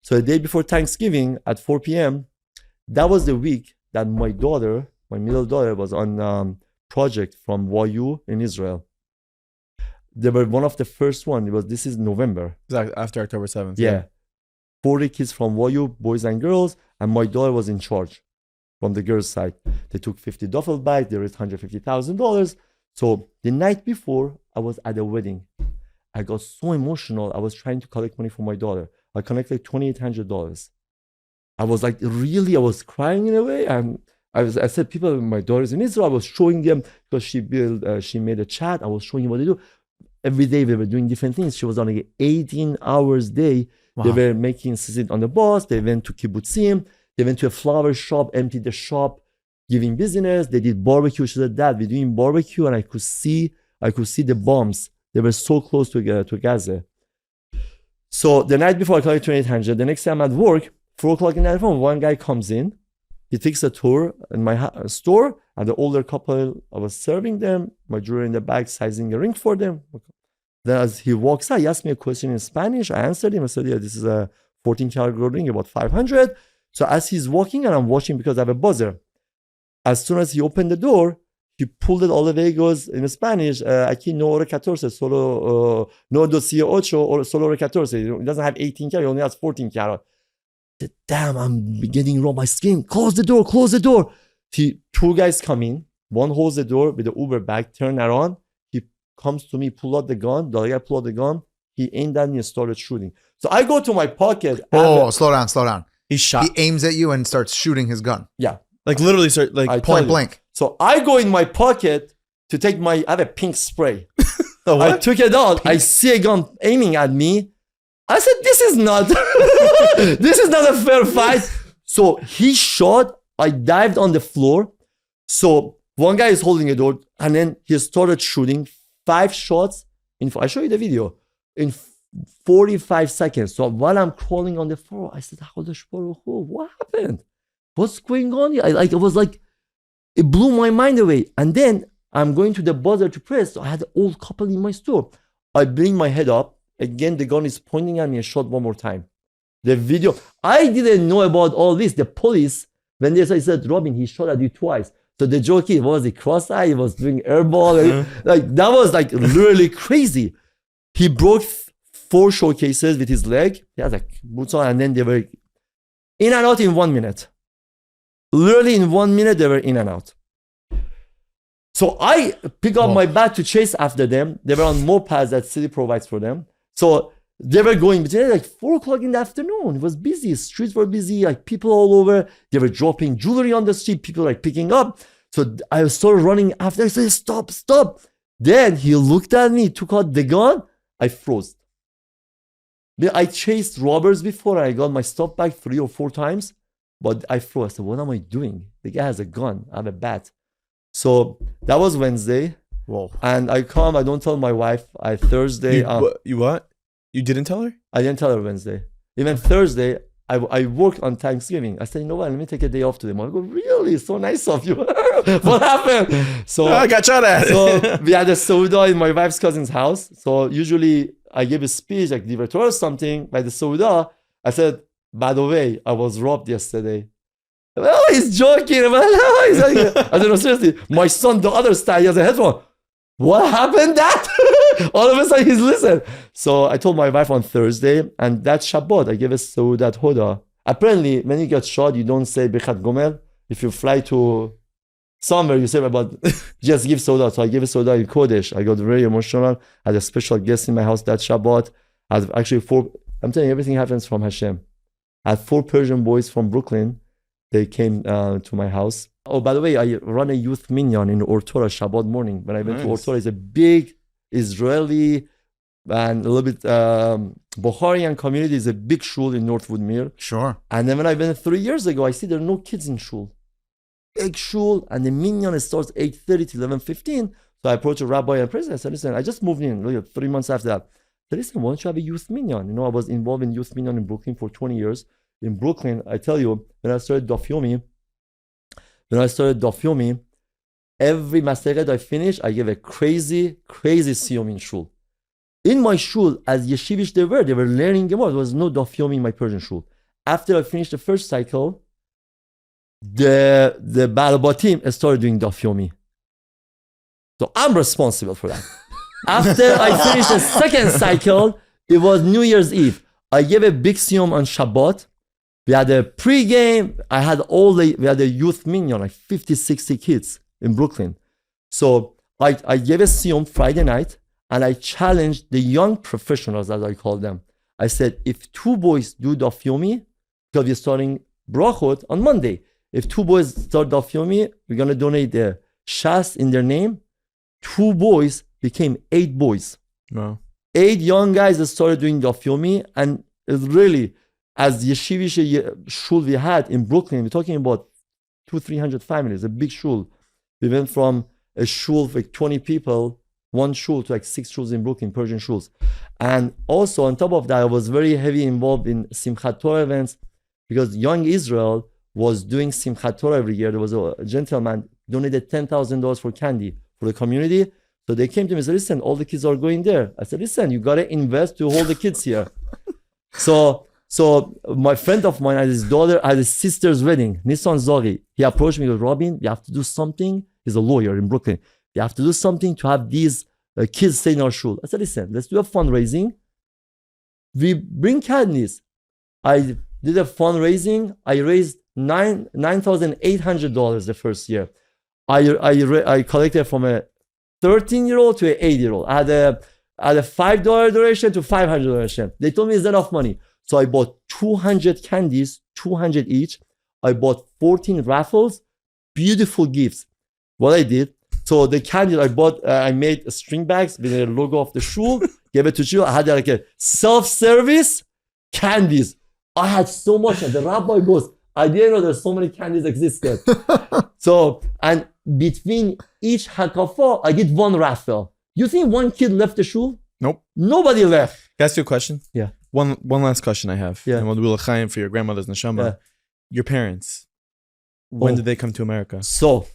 So the day before Thanksgiving at 4 p.m., that was the week that my middle daughter was on project from YU in Israel. They were one of the first one. This is November. Exactly. After October 7th. Yeah. 40 kids from YU, boys and girls, and my daughter was in charge from the girls' side. They took 50 duffel bags. They raised $150,000. So the night before, I was at a wedding. I got so emotional. I was trying to collect money for my daughter. I collected $2,800. I was like, really? I was crying in a way. And I said, people, my daughter's in Israel. I was showing them because she made a chat. I was showing them what they do. Every day we were doing different things. She was on like 18 hours a day. Wow. They were making sit on the bus. They went to kibbutzim. They went to a flower shop, emptied the shop, giving business. They did barbecue. She said, Dad, we're doing barbecue, and I could see the bombs. They were so close to Gaza. So the night before I collected 2,800. The next day I'm at work, 4 o'clock in the afternoon. One guy comes in. He takes a tour in my store, and the older couple, I was serving them, my jewelry in the bag, sizing a ring for them. Then as he walks out, he asked me a question in Spanish. I answered him. I said, yeah, this is a 14-karat gold ring, about 500. So as he's walking, and I'm watching because I have a buzzer. As soon as he opened the door, he pulled it all the way, he goes in Spanish, aquí no hora 14, solo no 18, or solo hora 14. He doesn't have 18 karat, he only has 14 karat. Damn, I'm getting raw my skin. Close the door. Two guys come in. One holds the door with the Uber bag, turn around. He comes to me, pull out the gun. The other guy pull out the gun. He aimed at me and started shooting. So I go to my pocket. Oh, slow down. He shot. He aims at you and starts shooting his gun. Yeah. Like literally, sir, like I tell Point you. blank. So I go in my pocket to take I have a pink spray. oh, I what? took it out. I see a gun aiming at me. I said, this is not a fair fight. So he shot. I dived on the floor. So one guy is holding a door, and then he started shooting 5 shots. I show you the video in 45 seconds. So while I'm crawling on the floor, I said, what happened? What's going on here? It was like, it blew my mind away. And then I'm going to the buzzer to press. So I had an old couple in my store. I bring my head up. Again, the gun is pointing at me and shot one more time. The video, I didn't know about all this. The police, when they said, Robin, he shot at you twice. So the joke is, was he cross-eye? He was doing airball. Like, that was like really crazy. He broke 4 showcases with his leg. He had like boots on, and then they were in and out in 1 minute. Literally in 1 minute, they were in and out. So I pick up my bat to chase after them. They were on mopeds that city provides for them. So they were going between like 4 o'clock in the afternoon. It was busy. Streets were busy. Like people all over. They were dropping jewelry on the street. People like picking up. So I started running after. I said, stop, stop. Then he looked at me, took out the gun. I froze. I chased robbers before. I got my stuff back 3 or 4 times. But I froze. I said, what am I doing? The guy has a gun. I have a bat. So that was Wednesday. Whoa. And I come. I don't tell my wife. Thursday. You what? You didn't tell her? I didn't tell her Wednesday. Even Thursday, I worked on Thanksgiving. I said, you know what? Let me take a day off today. I go, really? So nice of you. What happened? So I got shot at. So we had a Toveedo in my wife's cousin's house. So usually I give a speech, like give a tour or something. By the Toveedo, I said, by the way, I was robbed yesterday. Well, he's joking. He's like, I said, no, seriously. My son, the other side, he has a headphone. What happened that? All of a sudden, he's listening. So I told my wife on Thursday, and that Chabad, I gave a Saudat Hoda. Apparently, when you get shot, you don't say Birkat Gomel. If you fly to somewhere, you say, but just give Saudat. So I gave a Saudat in Kodesh. I got very emotional. I had a special guest in my house that Shabbat. I had actually 4, I'm telling you, everything happens from Hashem. I had 4 Persian boys from Brooklyn. They came to my house. Oh, by the way, I run a youth minyan in Ortora Shabbat morning. When I went to Ortora, it's a big Israeli and a little bit Bukharian community. It's a big shul in North Woodmere. Sure. And then when I went 3 years ago, I see there are no kids in shul. Big shul, and the minyan starts 8:30 to 11:15. So I approached a rabbi and president. I said, listen, I just moved in 3 months after that. I said, listen, why don't you have a youth minyan? You know, I was involved in youth minyan in Brooklyn for 20 years. In Brooklyn, I tell you, when I started Daf Yomi, every Maseret I finished, I gave a crazy siyum in shul. In my shul, as yeshivish they were learning Gemara. There was no Daf Yomi in my Persian shul. After I finished the first cycle, the Balabatim started doing Daf Yomi. So I'm responsible for that. After I finished the second cycle, it was New Year's Eve. I gave a big siyum on Shabbat. We had a pre-game. We had a youth minyan, like 50, 60 kids in Brooklyn. So I gave a siyum Friday night, and I challenged the young professionals, as I call them. I said, if 2 boys do Daf Yomi, because we're starting Brachot on Monday. If 2 boys start Daf Yomi, we're going to donate the Shas in their name. 2 boys became 8 boys. Wow. 8 young guys that started doing Daf Yomi, and it's really, as yeshivish shul we had in Brooklyn, we're talking about 200-300 families, a big shul. We went from a shul with 20 people, 1 shul, to like 6 shuls in Brooklyn, Persian shuls. And also on top of that, I was very heavy involved in Simchat Torah events, because Young Israel was doing Simchat Torah every year. There was a gentleman donated $10,000 for candy for the community. So they came to me and said, listen, all the kids are going there. I said, listen, you got to invest to hold the kids here. So my friend of mine had his daughter, had his sister's wedding, Nissan Zori. He approached me and goes, Robin, we have to do something. He's a lawyer in Brooklyn. We have to do something to have these kids stay in our shul. I said, listen, let's do a fundraising. We bring candies. I did a fundraising. I raised $9,800 the first year. I collected from a 13-year-old to an 8-year-old. I had a $5 donation to $500 donation. They told me it's enough money. So I bought 200 candies, 200 each. I bought 14 raffles. beautiful gifts. What I did, so the candy I bought, I made string bags with the logo of the shul, gave it to you. I had like a self-service candies. I had so much. The rabbi goes, I didn't know there's so many candies existed. So, and between each hakafa, I did one raffle. You think one kid left the shul? Nope. Nobody left. Can I ask you a question? Yeah. One last question I have. Yeah. And we'll do l'chaim for your grandmother's neshama. Yeah. Your parents. When Oh. did they come to America? So,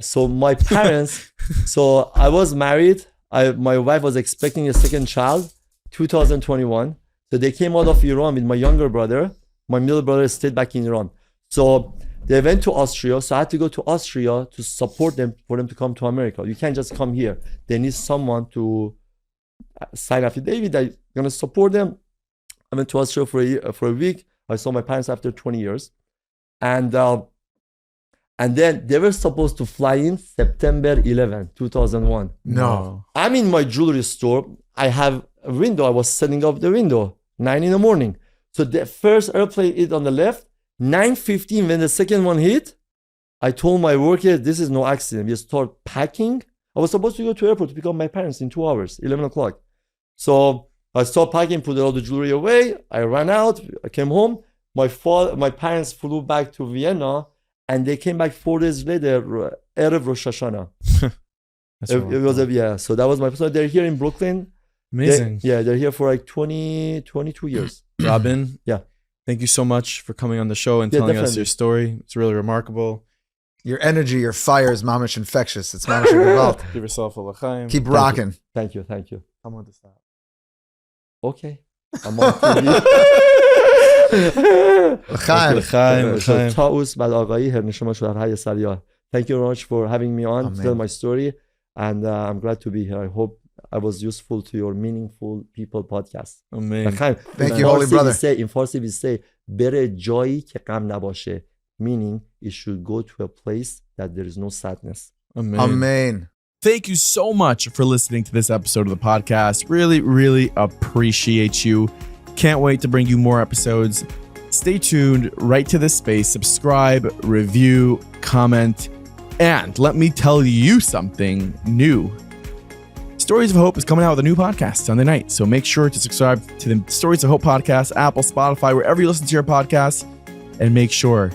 so my parents, so I was married. My wife was expecting a second child, 2021. So they came out of Iran with my younger brother. My middle brother stayed back in Iran. So they went to Austria. So I had to go to Austria to support them, for them to come to America. You can't just come here. They need someone to sign affidavit that is going to support them. I went to Austria for a week. I saw my parents after 20 years. And then they were supposed to fly in September 11, 2001. No. I'm in my jewelry store. I have a window. I was setting up the window, 9 in the morning. So the first airplane hit on the left, 9:15 when the second one hit. I told my worker, this is no accident. We start packing. I was supposed to go to airport to pick up my parents in 2 hours, 11 o'clock. So I stopped packing, put all the jewelry away. I ran out. I came home. My parents flew back to Vienna, and they came back 4 days later, Erev Rosh Hashanah. It was so that was my first. They're here in Brooklyn. Amazing. They're here for like 22 years. Rabin. Yeah. Thank you so much for coming on the show and telling us your story. It's really remarkable. Your energy, your fire is mamish infectious. It's mamish gewalt. Give yourself a l'chaim. Keep rocking. Thank you. I'm on the stop. Okay. I'm on TV. L'chaim. L'chaim. Ta'us bal aghayi her neshama shel har hayy sariyah. Thank you very much for having me on to tell my story. And I'm glad to be here. I hope I was useful to your Meaningful People podcast. Amen. Thank you, holy brother. In Farsi we say, bere jayi ke gham nabashe. Meaning, it should go to a place that there is no sadness. Amen. Amen. Thank you so much for listening to this episode of the podcast. Really, really appreciate you. Can't wait to bring you more episodes. Stay tuned right to this space. Subscribe, review, comment, and let me tell you something new. Stories of Hope is coming out with a new podcast Sunday night. So make sure to subscribe to the Stories of Hope podcast, Apple, Spotify, wherever you listen to your podcasts. And make sure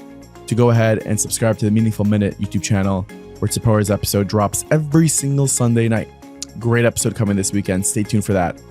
to go ahead and subscribe to the Meaningful Minute YouTube channel, where Tzipora's episode drops every single Sunday night. Great episode coming this weekend. Stay tuned for that.